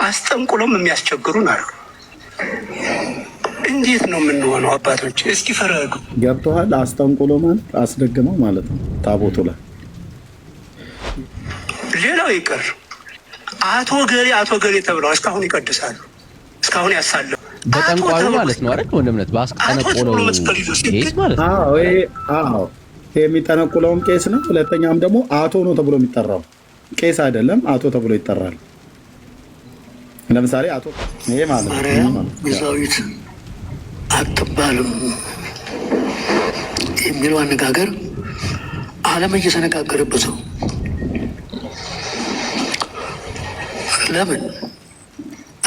አስጠንቁሎም የሚያስቸግሩን አሉ። እንዴት ነው የምንሆነው? አባቶች እስኪ ፈረዱ። ገብቶሃል? አስጠንቁሎ ማለት አስደግመው ማለት ነው ታቦቱ ላይ። ሌላው ይቀር አቶ ገሌ ተብለው እስካሁን ይቀድሳሉ፣ እስካሁን ያሳለው በጠንቋዩ ማለት ነው አይደል? ወንድምነት ባስቀነቆለው ቄስ ማለት ነው። አዎ የሚጠነቁለውም ቄስ ነው። ሁለተኛም ደግሞ አቶ ነው ተብሎ የሚጠራው ቄስ አይደለም፣ አቶ ተብሎ ይጠራል። ለምሳሌ አቶ ይሄ ማለት ማርያም ቤዛዊት አትባልም የሚለው አነጋገር ዓለም እየተነጋገረበት ነው። ለምን?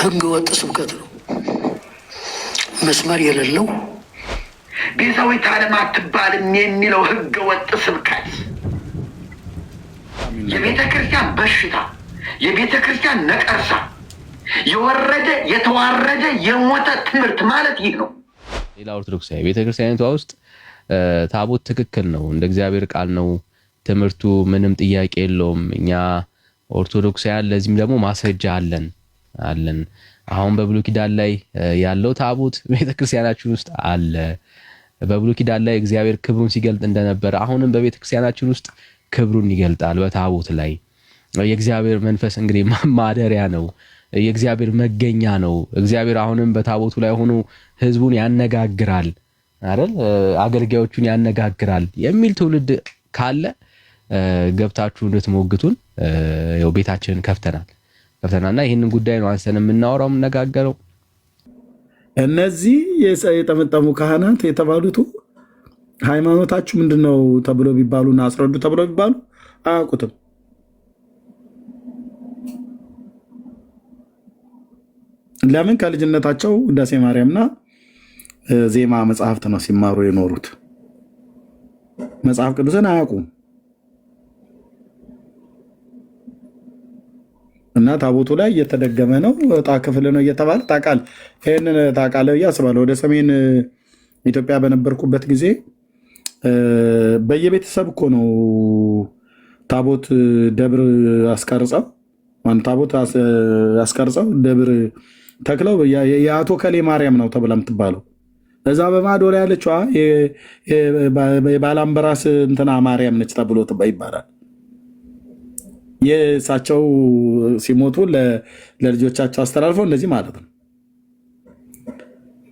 ህገ ወጥ ስብከት ነው፣ መስመር የሌለው ቤዛዊት ዓለም አትባልም የሚለው ህገ ወጥ ስብከት የቤተ ክርስቲያን በሽታ፣ የቤተ ክርስቲያን ነቀርሳ፣ የወረደ የተዋረደ የሞተ ትምህርት ማለት ይህ ነው። ሌላ ኦርቶዶክሳዊ ቤተክርስቲያኒቷ ውስጥ ታቦት ትክክል ነው፣ እንደ እግዚአብሔር ቃል ነው፣ ትምህርቱ ምንም ጥያቄ የለውም። እኛ ኦርቶዶክሳውያን ለዚህም ደግሞ ማስረጃ አለን። አሁን በብሉይ ኪዳን ላይ ያለው ታቦት ቤተክርስቲያናችን ውስጥ አለ። በብሉይ ኪዳን ላይ እግዚአብሔር ክብሩን ሲገልጥ እንደነበረ አሁንም በቤተክርስቲያናችን ውስጥ ክብሩን ይገልጣል። በታቦት ላይ የእግዚአብሔር መንፈስ እንግዲህ ማደሪያ ነው፣ የእግዚአብሔር መገኛ ነው። እግዚአብሔር አሁንም በታቦቱ ላይ ሆኖ ህዝቡን ያነጋግራል አይደል? አገልጋዮቹን ያነጋግራል የሚል ትውልድ ካለ ገብታችሁ እንድትሞግቱን ያው ቤታችንን ከፍተናልና ይህንን ጉዳይ ነው አንስተን የምናወራው የምነጋገረው። እነዚህ የጠመጠሙ ካህናት የተባሉት ሃይማኖታችሁ ምንድነው ተብሎ ቢባሉና አስረዱ ተብሎ ቢባሉ አያውቁትም። ለምን? ከልጅነታቸው ውዳሴ ማርያምና ዜማ መጽሐፍት ነው ሲማሩ የኖሩት። መጽሐፍ ቅዱስን አያውቁም። እና ታቦቱ ላይ እየተደገመ ነው፣ ዕጣ ክፍል ነው እየተባለ ታውቃለህ። ይህንን ታውቃለህ ብዬ አስባለሁ። ወደ ሰሜን ኢትዮጵያ በነበርኩበት ጊዜ በየቤተሰብ እኮ ነው ታቦት ደብር አስቀርጸው ታቦት አስቀርጸው ደብር ተክለው የአቶ ከሌ ማርያም ነው ተብላ የምትባለው እዛ በማዶ ላይ ያለችዋ የባላምበራስ እንትና ማርያም ነች ተብሎ ይባላል። የእሳቸው ሲሞቱ ለልጆቻቸው አስተላልፈው እንደዚህ ማለት ነው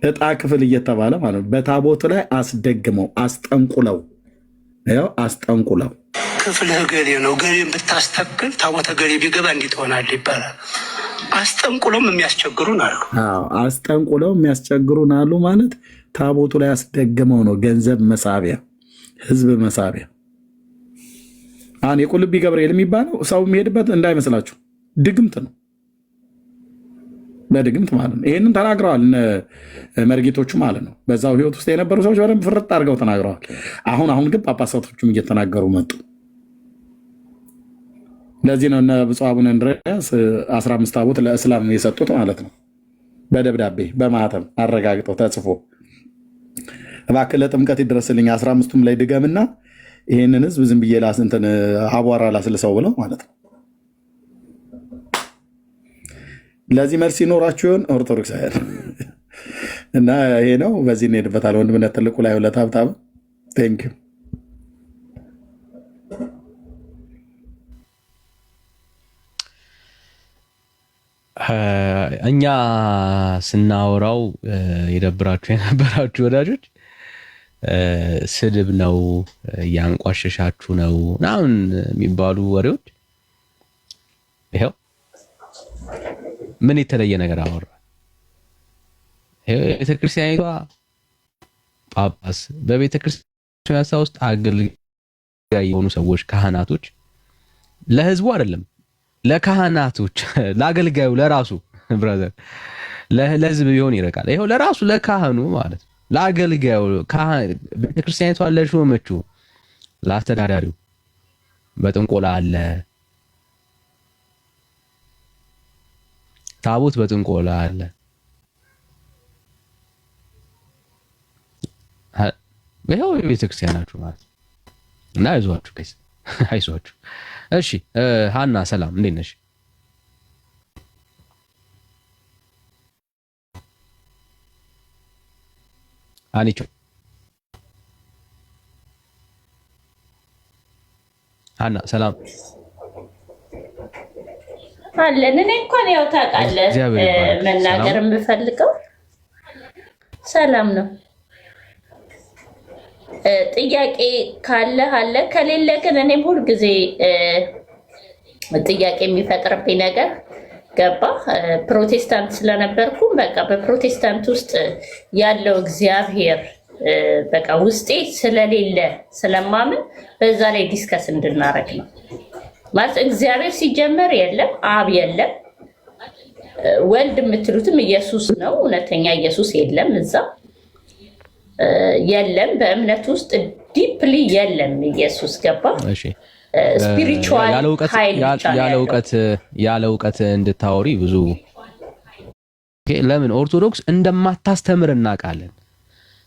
ዕጣ ክፍል እየተባለ ማለት ነው። በታቦቱ ላይ አስደግመው አስጠንቁለው ክፍልህ ገሌ ነው፣ ገሌን ብታስተክል ታቦተ ገሌ ቢገባ እንዴት ሆናል ይባላል። አስጠንቁሎም የሚያስቸግሩን አሉ። አስጠንቁለው የሚያስቸግሩን አሉ ማለት ታቦቱ ላይ አስደግመው ነው። ገንዘብ መሳቢያ፣ ህዝብ መሳቢያ። አሁን የቁልቢ ገብርኤል የሚባለው ሰው የሚሄድበት እንዳይመስላችሁ ድግምት ነው። በድግምት ማለት ነው። ይህንን ተናግረዋል መርጌቶቹ ማለት ነው። በዛው ህይወት ውስጥ የነበሩ ሰዎች በደንብ ፍርጥ አድርገው ተናግረዋል። አሁን ግን ጳጳሳቶቹም እየተናገሩ መጡ። ለዚህ ነው እነ ብፁዕ አቡነ እንድርያስ 15 ታቦት ለእስላም የሰጡት ማለት ነው። በደብዳቤ በማህተም አረጋግጠው ተጽፎ እባክህ ለጥምቀት ይድረስልኝ 15ቱም ላይ ድገምና ይህንን ህዝብ ዝም ብዬ እንትን አቧራ ላስልሰው ብለው ማለት ነው። ለዚህ መልስ ይኖራችሁ ይሆን ኦርቶዶክሳውያን? እና ይሄ ነው። በዚህ እንሄድበታል። ወንድምነት ትልቁ ላይ ሁለት ሀብታም ቴንክ ዩ። እኛ ስናወራው የደብራችሁ የነበራችሁ ወዳጆች ስድብ ነው እያንቋሸሻችሁ ነው ምናምን የሚባሉ ወሬዎች ይኸው ምን የተለየ ነገር አወራ? ቤተክርስቲያኒቷ ጳጳስ በቤተክርስቲያኗ ውስጥ አገልጋይ የሆኑ ሰዎች ካህናቶች ለህዝቡ አይደለም ለካህናቶች ለአገልጋዩ ለራሱ ብራዘር ለህዝብ ቢሆን ይረቃል። ይሄው ለራሱ ለካህኑ ማለት ነው ለአገልጋዩ ቤተክርስቲያኒቷ ለሾመችው ለአስተዳዳሪው በጥንቆላ አለ ታቦት በጥንቆላ አለ። ይሄው ቤተክርስቲያናችሁ ማለት እና አይዟችሁ ጋይስ አይዟችሁ። እሺ ሀና ሰላም እንዴት ነሽ? አንቺ አና ሰላም አለን። እኔ እንኳን ያው ታውቃለህ መናገር የምፈልገው ሰላም ነው። ጥያቄ ካለ አለ፣ ከሌለ ግን እኔም ሁልጊዜ ጥያቄ የሚፈጥርብኝ ነገር ገባ ፕሮቴስታንት ስለነበርኩም በቃ በፕሮቴስታንት ውስጥ ያለው እግዚአብሔር በቃ ውስጤ ስለሌለ ስለማምን በዛ ላይ ዲስከስ እንድናረግ ነው። ማለት እግዚአብሔር ሲጀመር የለም፣ አብ የለም፣ ወልድ የምትሉትም ኢየሱስ ነው። እውነተኛ ኢየሱስ የለም፣ እዛ የለም። በእምነት ውስጥ ዲፕሊ የለም ኢየሱስ ገባ። እሺ ስፒሪቹዋል ያለ እውቀት እንድታወሪ ብዙ ለምን ኦርቶዶክስ እንደማታስተምር እናውቃለን።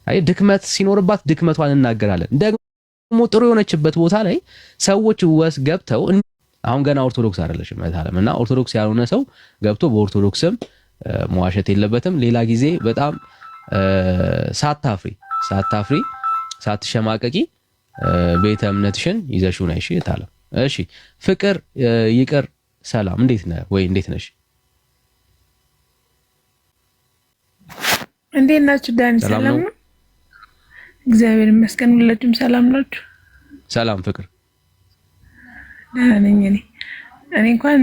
አይ ድክመት ሲኖርባት ድክመቷን እናገራለን። ደግሞ ጥሩ የሆነችበት ቦታ ላይ ሰዎች ወስ ገብተው አሁን ገና ኦርቶዶክስ አይደለሽም ማለት እና ኦርቶዶክስ ያልሆነ ሰው ገብቶ በኦርቶዶክስም መዋሸት የለበትም። ሌላ ጊዜ በጣም ሳታፍሪ ሳትሸማቀቂ ቤተ እምነትሽን ይዘሽው ነሽ ይታለ። እሺ ፍቅር ይቅር ሰላም እንዴት ነህ ወይ እንዴት ነሽ? እንዴት ናችሁ? ዳኒ ሰላም ነው? እግዚአብሔር ይመስገን። ሁላችሁም ሰላም ናችሁ? ሰላም ፍቅር ደህና ነኝ እኔ እንኳን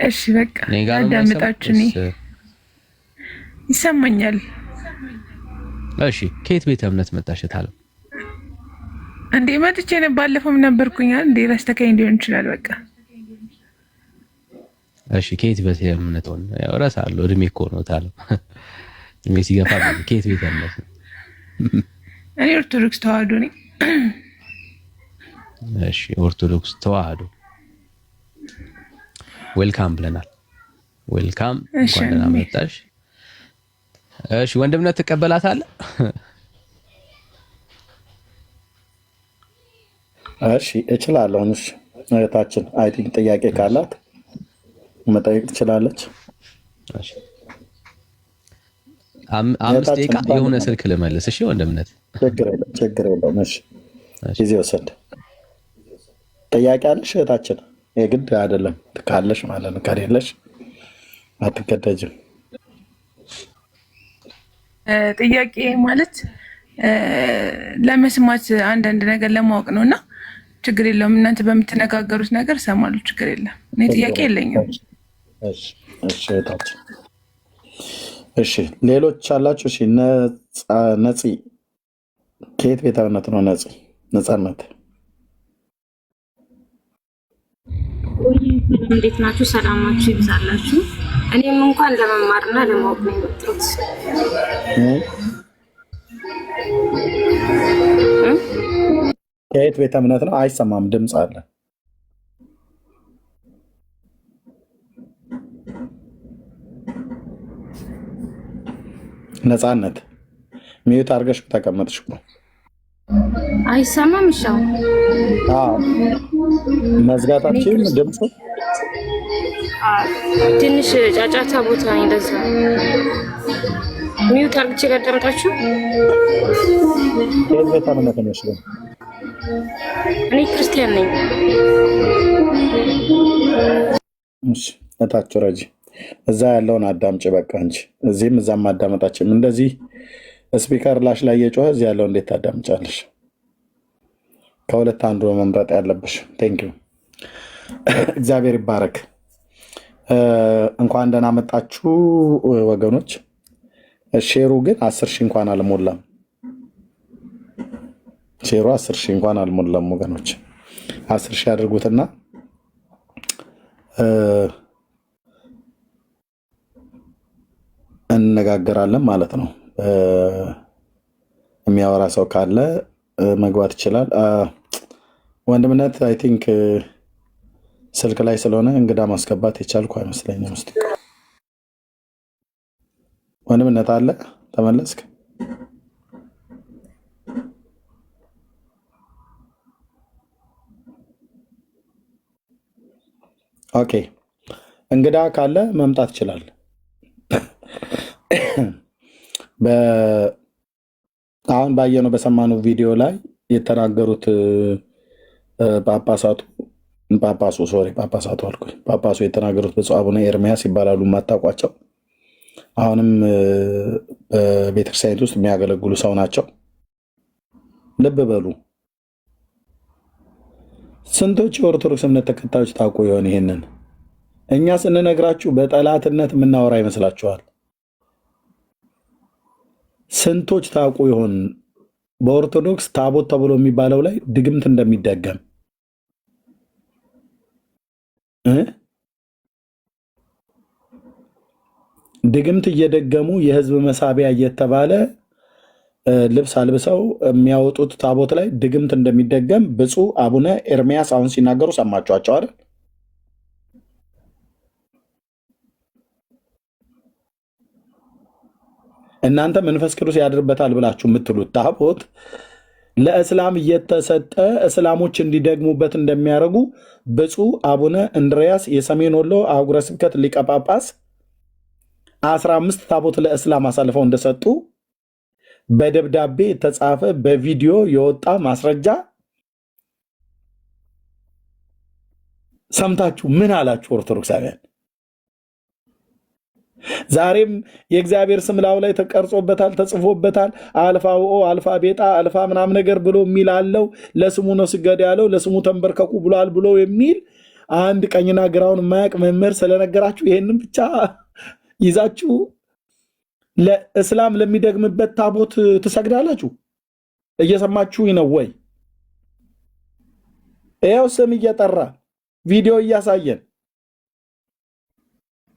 እሺ በቃ አዳምጣችሁ ነኝ ይሰማኛል። እሺ ከየት ቤተ እምነት መጣሽ ታለ? እንዴ መጥቼ ነው ባለፈውም ነበርኩኝ እንዴ ረስተከኝ ሊሆን ይችላል በቃ። እሺ ከየት ቤተ እምነት ሆነ? ያው እረሳለሁ እድሜ እኮ ነው ታለ። እድሜ ሲገፋ ከየት ቤተ እምነት? እኔ ኦርቶዶክስ ተዋህዶ ነኝ። እሺ ኦርቶዶክስ ተዋህዶ ዌልካም ብለናል። ዌልካም እንኳን ደህና መጣሽ። እሺ ወንድምነት ትቀበላታለህ? እሺ እችላለሁ። እሺ እህታችን አይ ቲንክ ጥያቄ ካላት መጠየቅ ትችላለች። እሺ 5 ደቂቃ የሆነ ስልክ ልመልስ። እሺ ወንድምነት ችግር የለውም። እሺ ጊዜ ወሰድ። ጥያቄ አለሽ እህታችን? የግድ አይደለም ካለሽ ማለት ነው። ከሌለሽ አትገደጅም። ጥያቄ ማለት ለመስማት አንዳንድ ነገር ለማወቅ ነውና ችግር የለውም። እናንተ በምትነጋገሩት ነገር ሰማሉ፣ ችግር የለም። እኔ ጥያቄ የለኝም። እሺ ሌሎች አላችሁ? እሺ ነፂ ከየት ቤተ እምነት ነው? ነፃነት እንዴት ናችሁ? ሰላማችሁ ይብዛላችሁ። እኔም እንኳን ለመማርና ለማወቅ ነው የመጣሁት። ከየት ቤተ እምነት ነው? አይሰማም፣ ድምፅ አለ። ነፃነት ሚዩት አድርገሽ ተቀመጥሽ እኮ አይሰማም። እሻው መዝጋታችን ድምፁ ትንሽ ጫጫታ ቦታ እንደዛ ሚዩት አድርግቼ ላዳምጣችሁ። ከየት ቤተ እምነት ነሽ? እኔ ክርስቲያን ነኝ። እሺ እታችሁ ረጂ እዛ ያለውን አዳምጪ በቃ እንጂ እዚህም እዛም ማዳመጣችን እንደዚህ ስፒከር ላሽ ላይ የጮኸ እዚህ ያለው እንዴት ታዳምጫለሽ? ከሁለት አንዱ መምረጥ ያለብሽ። ቴንኪው እግዚአብሔር ይባረክ። እንኳን ደህና መጣችሁ ወገኖች። ሼሩ ግን 10,000 እንኳን አልሞላም። ሼሩ 10,000 እንኳን አልሞላም ወገኖች። 10,000 አድርጉትና እንነጋገራለን ማለት ነው። የሚያወራ ሰው ካለ መግባት ይችላል። ወንድምነት አይ ቲንክ ስልክ ላይ ስለሆነ እንግዳ ማስገባት የቻልኩ አይመስለኝም። እስኪ ወንድምነት አለ? ተመለስክ? ኦኬ እንግዳ ካለ መምጣት ይችላል። አሁን ባየነው በሰማነው ቪዲዮ ላይ የተናገሩት ጳጳሱ የተናገሩት ብፁዕ አቡነ ኤርሚያስ ይባላሉ የማታውቋቸው። አሁንም በቤተክርስቲያኒት ውስጥ የሚያገለግሉ ሰው ናቸው። ልብ በሉ። ስንቶች የኦርቶዶክስ እምነት ተከታዮች ታውቁ ይሆን? ይሄንን እኛ ስንነግራችሁ በጠላትነት የምናወራ ይመስላችኋል? ስንቶች ታውቁ ይሆን በኦርቶዶክስ ታቦት ተብሎ የሚባለው ላይ ድግምት እንደሚደገም? ድግምት እየደገሙ የህዝብ መሳቢያ እየተባለ ልብስ አልብሰው የሚያወጡት ታቦት ላይ ድግምት እንደሚደገም ብፁዕ አቡነ ኤርሚያስ አሁን ሲናገሩ ሰማችኋቸው አይደል? እናንተ መንፈስ ቅዱስ ያድርበታል ብላችሁ የምትሉት ታቦት ለእስላም እየተሰጠ እስላሞች እንዲደግሙበት እንደሚያደርጉ ብፁዕ አቡነ እንድርያስ የሰሜን ወሎ አህጉረ ስብከት ሊቀ ጳጳስ 15 ታቦት ለእስላም አሳልፈው እንደሰጡ በደብዳቤ የተጻፈ በቪዲዮ የወጣ ማስረጃ ሰምታችሁ ምን አላችሁ ኦርቶዶክሳውያን? ዛሬም የእግዚአብሔር ስም ላዩ ላይ ተቀርጾበታል፣ ተጽፎበታል። አልፋ ኦ አልፋ ቤጣ አልፋ ምናምን ነገር ብሎ የሚል አለው። ለስሙ ነው ስገድ ያለው፣ ለስሙ ተንበርከኩ ብሏል ብሎ የሚል አንድ ቀኝና ግራውን የማያውቅ መምህር ስለነገራችሁ ይሄንን ብቻ ይዛችሁ ለእስላም ለሚደግምበት ታቦት ትሰግዳላችሁ? እየሰማችሁ ነው ወይ? ይኸው ስም እየጠራ ቪዲዮ እያሳየን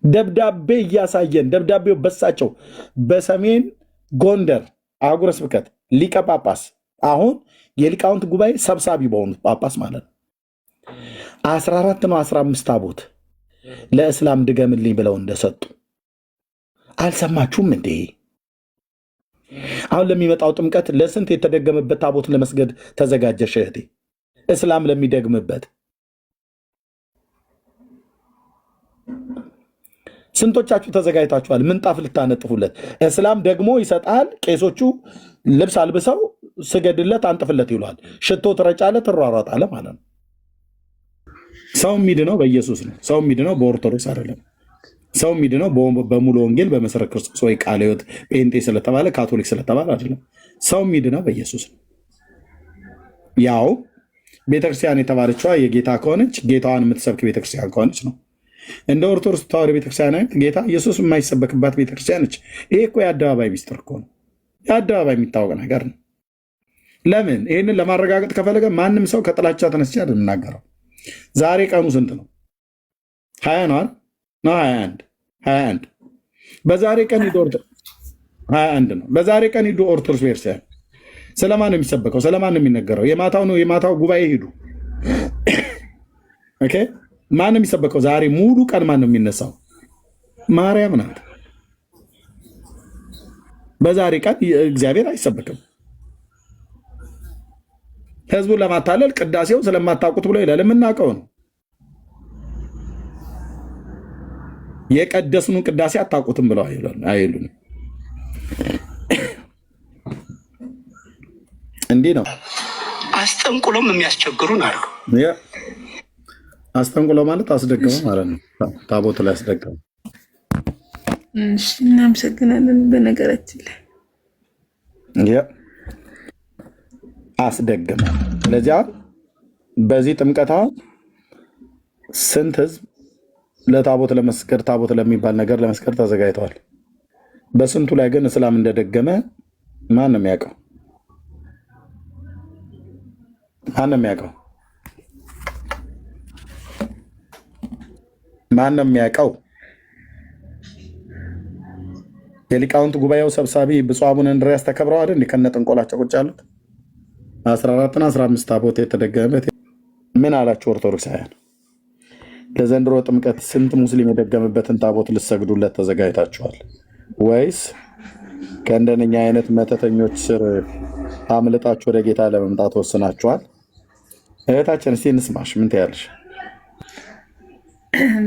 ደብዳቤ እያሳየን ደብዳቤው በሳቸው በሰሜን ጎንደር አህጉረ ስብከት ሊቀ ጳጳስ አሁን የሊቃውንት ጉባኤ ሰብሳቢ በሆኑት ጳጳስ ማለት ነው 14 ነው 15 ታቦት ለእስላም ድገምልኝ ብለው እንደሰጡ አልሰማችሁም እንዴ? አሁን ለሚመጣው ጥምቀት ለስንት የተደገመበት ታቦት ለመስገድ ተዘጋጀሽ እህቴ? እስላም ለሚደግምበት ስንቶቻችሁ ተዘጋጅታችኋል? ምንጣፍ ልታነጥፉለት እስላም ደግሞ ይሰጣል። ቄሶቹ ልብስ አልብሰው ስገድለት አንጥፍለት ይሏል። ሽቶ ትረጫለህ፣ ትሯሯጣለህ ማለት ነው። ሰው የሚድነው በኢየሱስ ነው። ሰው የሚድነው በኦርቶዶክስ አይደለም። ሰው የሚድነው በሙሉ ወንጌል በመሰረተ ክርስቶስ ወይ ቃለ ሕይወት ጴንጤ ስለተባለ ካቶሊክ ስለተባለ አይደለም። ሰው የሚድነው በኢየሱስ ነው። ያው ቤተክርስቲያን የተባለችዋ የጌታ ከሆነች ጌታዋን የምትሰብክ ቤተክርስቲያን ከሆነች ነው። እንደ ኦርቶዶክስ ተዋሕዶ ቤተክርስቲያን አይነት ጌታ ኢየሱስ የማይሰበክባት ቤተክርስቲያን ነች። ይሄ እኮ የአደባባይ ሚስጥር እኮ ነው። የአደባባይ የሚታወቅ ነገር ነው። ለምን ይህንን ለማረጋገጥ ከፈለገ ማንም ሰው ከጥላቻ ተነስቼ የምናገረው ዛሬ ቀኑ ስንት ነው? 20 ነው አይደል? ነው 21 በዛሬ ቀን ሂዶ 21 ነው። በዛሬ ቀን ሂዶ ኦርቶዶክስ ቤተክርስቲያን ስለማን ነው የሚሰበከው? ስለማን ነው የሚነገረው? የማታው ነው የማታው ጉባኤ ሂዱ። ኦኬ ማን ነው የሚሰበከው? ዛሬ ሙሉ ቀን ማን ነው የሚነሳው? ማርያም ናት። በዛሬ ቀን እግዚአብሔር አይሰበክም። ህዝቡን ለማታለል ቅዳሴው ስለማታውቁት ብሎ ይላል። የምናውቀው ነው። የቀደስኑን ቅዳሴ አታውቁትም ብለው አይሉም። እንዲህ ነው። አስጠንቁሎም የሚያስቸግሩን አሉ። አስጠንቁሎ ማለት አስደገመ ማለት ነው። ታቦት ላይ አስደገመ። እናመሰግናለን። በነገራችን ላይ አስደገመ። ስለዚህ በዚህ ጥምቀት ስንት ህዝብ ለታቦት ለመስገድ ታቦት ለሚባል ነገር ለመስገድ ተዘጋጅተዋል። በስንቱ ላይ ግን እስላም እንደደገመ ማን ነው የሚያውቀው? ማን ነው የሚያውቀው? ማን ነው የሚያውቀው? የሊቃውንት ጉባኤው ሰብሳቢ ብፁዕ አቡነ እንድርያስ ተከብረው አይደል ከነ ጥንቆላቸው ቁጭ ያሉት 14 እና 15 ታቦት የተደገመበት። ምን አላችሁ ኦርቶዶክሳውያን? ለዘንድሮ ጥምቀት ስንት ሙስሊም የደገመበትን ታቦት ልሰግዱለት ተዘጋጅታችኋል ወይስ ከእንደነኛ አይነት መተተኞች ስር አምልጣችሁ ወደ ጌታ ለመምጣት ወስናችኋል? እህታችን እስቲ እንስማሽ፣ ምን ትያለሽ?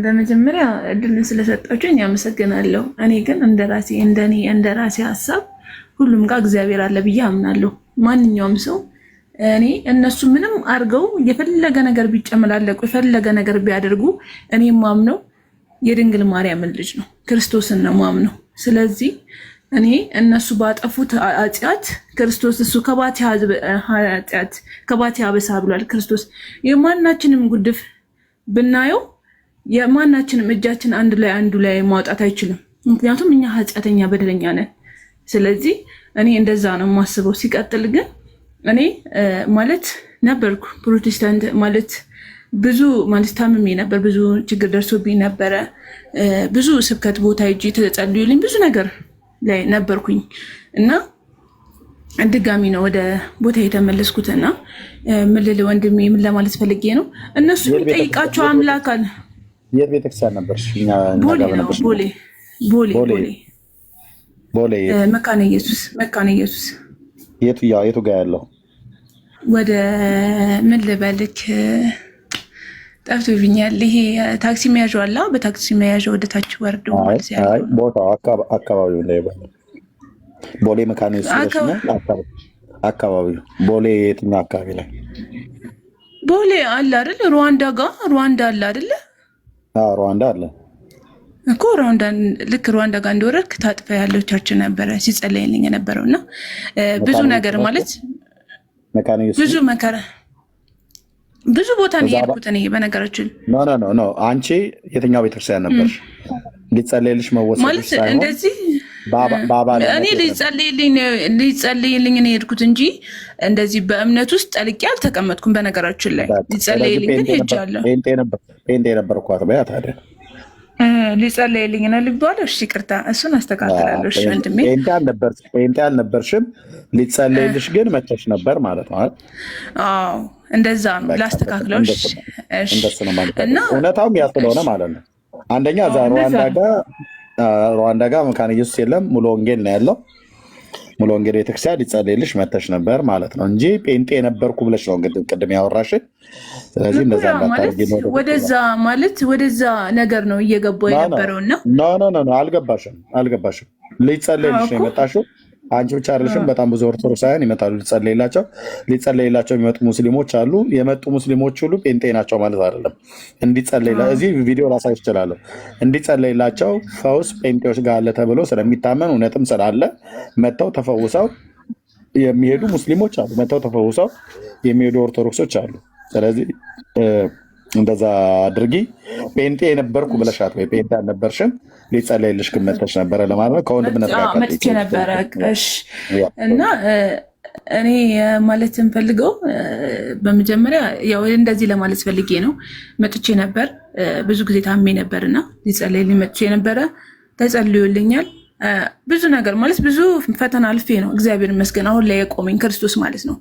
በመጀመሪያ እድልን ስለሰጣችሁኝ አመሰግናለሁ። እኔ ግን እንደ ራሴ ሀሳብ ሁሉም ጋር እግዚአብሔር አለ ብዬ አምናለሁ። ማንኛውም ሰው እኔ እነሱ ምንም አድርገው የፈለገ ነገር ቢጨመላለቁ የፈለገ ነገር ቢያደርጉ እኔ ማምነው የድንግል ማርያምን ልጅ ነው፣ ክርስቶስን ነው ማምነው። ስለዚህ እኔ እነሱ ባጠፉት ኃጢአት ክርስቶስ እሱ ከባት ያበሳ ብሏል ክርስቶስ። የማናችንም ጉድፍ ብናየው የማናችንም እጃችን አንዱ ላይ ማውጣት አይችልም። ምክንያቱም እኛ ኃጢአተኛ በደለኛ ነን። ስለዚህ እኔ እንደዛ ነው የማስበው። ሲቀጥል ግን እኔ ማለት ነበርኩ ፕሮቴስታንት ማለት ብዙ ማለት ታምሜ ነበር፣ ብዙ ችግር ደርሶብኝ ነበረ። ብዙ ስብከት ቦታ ሂጄ ተጸልዩልኝ ብዙ ነገር ላይ ነበርኩኝ እና ድጋሚ ነው ወደ ቦታ የተመለስኩትና ምን ልል ወንድሜ ምን ለማለት ፈልጌ ነው፣ እነሱ የሚጠይቃቸው አምላክ አለ። የት ቤተክርስቲያን ነበርሽ? ቦሌ ነው ቦሌ መካነ ኢየሱስ። የቱ ጋር ያለው? ወደ ምን ልበልክ ጠፍቶብኛል። ይሄ ታክሲ መያዣው አለ። በታክሲ መያዣው ወደ ታች ወርዶ ማለት ያለው ቦታው አካባቢው ላይ ቦሌ መካነ ኢየሱስ ነው። አካባቢው ቦሌ የትኛው አካባቢ ላይ? ቦሌ አለ አይደል? ሩዋንዳ አለ አይደል? ሩዋንዳ አለ እኮ ልክ ሩዋንዳ ጋር እንደወረድክ ታጥፋ ያለው ቸርች ነበረ ሲጸለይልኝ የነበረው እና ብዙ ነገር ማለት መካነ ኢየሱስ ብዙ መከራ ብዙ ቦታ ነው የሄድኩት እኔ በነገራችን። ኖ አንቺ የትኛው ቤተክርስቲያን ነበርሽ? ሊጸለይልሽ መወሰድሽ ማለት እንደዚህ እኔ ሊጸለይልኝ ነው የሄድኩት እንጂ እንደዚህ በእምነት ውስጥ ጠልቄ አልተቀመጥኩም። በነገራችን ላይ ሊጸለይልኝ ግን ሄጃለሁ። ጴንጤ ነበርኩ አትበያ ታዲያ። ሊጸለይልኝ ነው ልባለው። እሺ ይቅርታ፣ እሱን አስተካክላለሁ። እሺ ወንድሜ ጴንጤ አልነበርሽም፣ ሊጸለይልሽ ግን መጥተሽ ነበር ማለት ነው። አዎ እንደዛ ነው። ላስተካክለው። እሺ እንደሱ ነው ማለት ነው። እውነታውም ያ ስለሆነ ማለት ነው። አንደኛ እዛ ሩዋንዳ ጋር መካነ ኢየሱስ የለም፣ ሙሉ ወንጌል ነው ያለው። ሙሉ ወንጌል ቤተክርስቲያን ሊጸለይልሽ መጥተሽ ነበር ማለት ነው እንጂ ጴንጤ ነበርኩ ብለሽ ነው እንግዲህ ቅድም ያወራሽን። ስለዚህ እንደዛ እንዳታርጊ ነው። ወደዛ ነገር ነው እየገባው የነበረውና ኖ አልገባሽም። ሊጸለይልሽ ነው የመጣሽው። አንቺ ብቻ አይደለሽም፣ በጣም ብዙ ኦርቶዶክሳውያን ይመጣሉ ሊጸለይላቸው የሚመጡ ሙስሊሞች አሉ። የመጡ ሙስሊሞች ሁሉ ጴንጤ ናቸው ማለት አይደለም። እዚህ ቪዲዮ ላሳይ እችላለሁ። እንዲጸለይላቸው ፈውስ ጴንጤዎች ጋር አለ ተብሎ ስለሚታመን እውነትም ስላለ መጥተው ተፈውሰው የሚሄዱ ሙስሊሞች አሉ፣ መጥተው ተፈውሰው የሚሄዱ ኦርቶዶክሶች አሉ። ስለዚህ እንደዛ አድርጊ። ጴንጤ የነበርኩ ብለሻት ወይ ጴንጤ አልነበርሽም፣ ሊጸለይልሽ ግን መጥተሽ ነበረ ለማለት ነው። ከወንድምነት ጋር መጥቼ ነበረ እና እኔ ማለት የምፈልገው በመጀመሪያ ያው እንደዚህ ለማለት ፈልጌ ነው። መጥቼ ነበር፣ ብዙ ጊዜ ታሜ ነበርና ሊጸለይልኝ መጥቼ ነበረ። ተጸልዮልኛል። ብዙ ነገር ማለት ብዙ ፈተና አልፌ ነው እግዚአብሔር ይመስገን አሁን ላይ የቆመኝ ክርስቶስ ማለት ነው።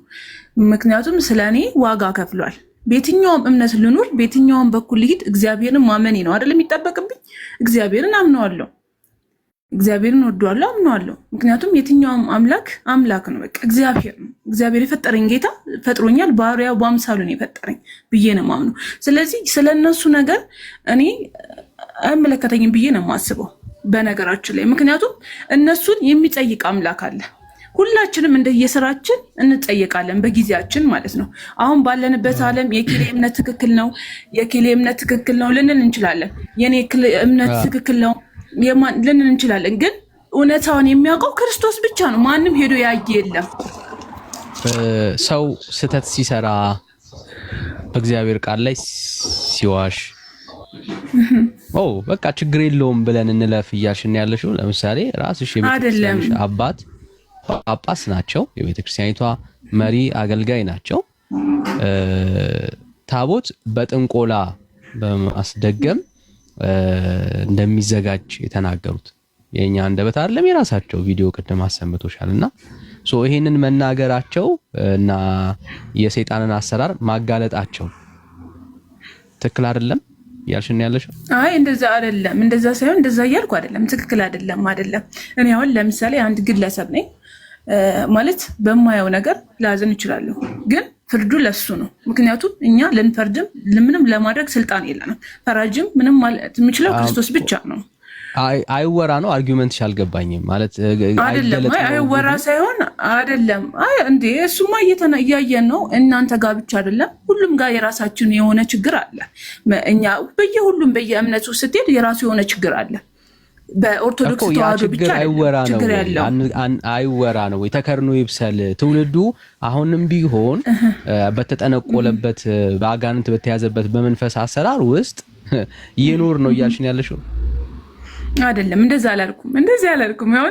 ምክንያቱም ስለኔ ዋጋ ከፍሏል። በየትኛውም እምነት ልኑር፣ በየትኛውም በኩል ልሂድ፣ እግዚአብሔርን ማመኔ ነው አይደል የሚጠበቅብኝ። እግዚአብሔርን አምነዋለሁ፣ እግዚአብሔርን ወደዋለሁ፣ አምነዋለሁ። ምክንያቱም የትኛውም አምላክ ነው። በቃ እግዚአብሔር ነው። እግዚአብሔር የፈጠረኝ ጌታ ፈጥሮኛል፣ ባሪያው በአምሳሉ ነው የፈጠረኝ ብዬ ነው የማምነው። ስለዚህ ስለነሱ ነገር እኔ አይመለከተኝም ብዬ ነው የማስበው በነገራችን ላይ። ምክንያቱም እነሱን የሚጠይቅ አምላክ አለ። ሁላችንም እንደየስራችን እንጠየቃለን በጊዜያችን ማለት ነው። አሁን ባለንበት ዓለም የኬሌ እምነት ትክክል ነው ልንል እንችላለን። የኔ እምነት ትክክል ነው ልንል እንችላለን። ግን እውነታውን የሚያውቀው ክርስቶስ ብቻ ነው። ማንም ሄዶ ያየ የለም። ሰው ስህተት ሲሰራ በእግዚአብሔር ቃል ላይ ሲዋሽ በቃ ችግር የለውም ብለን እንለፍ እያልሽን ያለሽው። ለምሳሌ ራስሽ የቤተክርስቲያንሽ አባት ጳጳስ ናቸው፣ የቤተክርስቲያኒቷ መሪ አገልጋይ ናቸው። ታቦት በጥንቆላ በማስደገም እንደሚዘጋጅ የተናገሩት የኛ አንደበት አይደለም፣ የራሳቸው ቪዲዮ ቅድም አሰምቶሻልና ይሄንን መናገራቸው እና የሰይጣንን አሰራር ማጋለጣቸው ትክክል አይደለም ያልሽን ያለሽ? አይ እንደዛ አይደለም፣ እንደዛ ሳይሆን እንደዛ እያልኩ አይደለም። ትክክል አይደለም። እኔ አሁን ለምሳሌ አንድ ግለሰብ ነኝ ማለት በማየው ነገር ላዝን እችላለሁ፣ ግን ፍርዱ ለሱ ነው። ምክንያቱም እኛ ልንፈርድም ምንም ለማድረግ ስልጣን የለንም። ፈራጅም ምንም ማለት የሚችለው ክርስቶስ ብቻ ነው። አይወራ ነው አርጊውመንትሽ አልገባኝም ማለት አይደለም አይወራ ሳይሆን አይደለም እንዴ እሱማ እያየን ነው እናንተ ጋር ብቻ አይደለም ሁሉም ጋር የራሳችን የሆነ ችግር አለ እኛ በየሁሉም በየእምነቱ ስትሄድ የራሱ የሆነ ችግር አለ በኦርቶዶክስ ተዋህዶ ብቻ አይወራ ነው ወይ ተከርኖ ይብሰል ትውልዱ አሁንም ቢሆን በተጠነቆለበት በአጋንንት በተያዘበት በመንፈስ አሰራር ውስጥ ይኖር ነው እያልሽኝ ያለሽው አይደለም እንደዛ አላልኩም ያው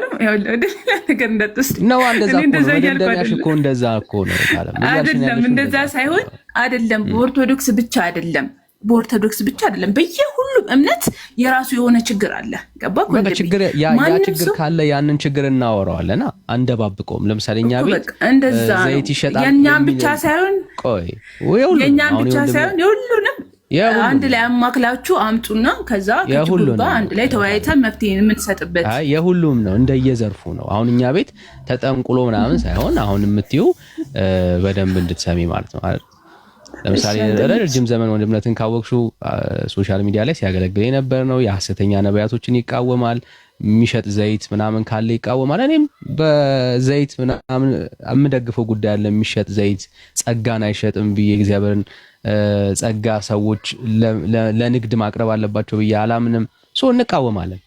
ነገር እንደጥስ ነው እንደዛ እኮ እንደዛ እኮ ነው ታለም አይደለም እንደዛ ሳይሆን አይደለም በኦርቶዶክስ ብቻ አይደለም በየሁሉም እምነት የራሱ የሆነ ችግር አለ ገባክ ችግር ያ ችግር ካለ ያንን ችግር እናወራዋለና አንደባብቆም ለምሳሌ እኛ ቤት እንደዛ ዘይት ይሸጣል የኛም ብቻ ሳይሆን የኛም ብቻ ሳይሆን የሁሉንም አንድ ላይ አማክላችሁ አምጡና ከዛ ከሁሉም አንድ ላይ ተወያይተን መፍትሄ የምንሰጥበት የሁሉም ነው እንደየዘርፉ ነው አሁን እኛ ቤት ተጠንቁሎ ምናምን ሳይሆን አሁን የምትዩ በደንብ እንድትሰሚ ማለት ነው ለምሳሌ ረጅም ዘመን ወንድምነትን ካወቅሹ ሶሻል ሚዲያ ላይ ሲያገለግል የነበር ነው የሐሰተኛ ነብያቶችን ይቃወማል የሚሸጥ ዘይት ምናምን ካለ ይቃወማል እኔም በዘይት ምናምን አምደግፈው ጉዳይ አለ የሚሸጥ ዘይት ጸጋን አይሸጥም በእግዚአብሔርን ጸጋ ሰዎች ለንግድ ማቅረብ አለባቸው በያላምንም እንቃወማለን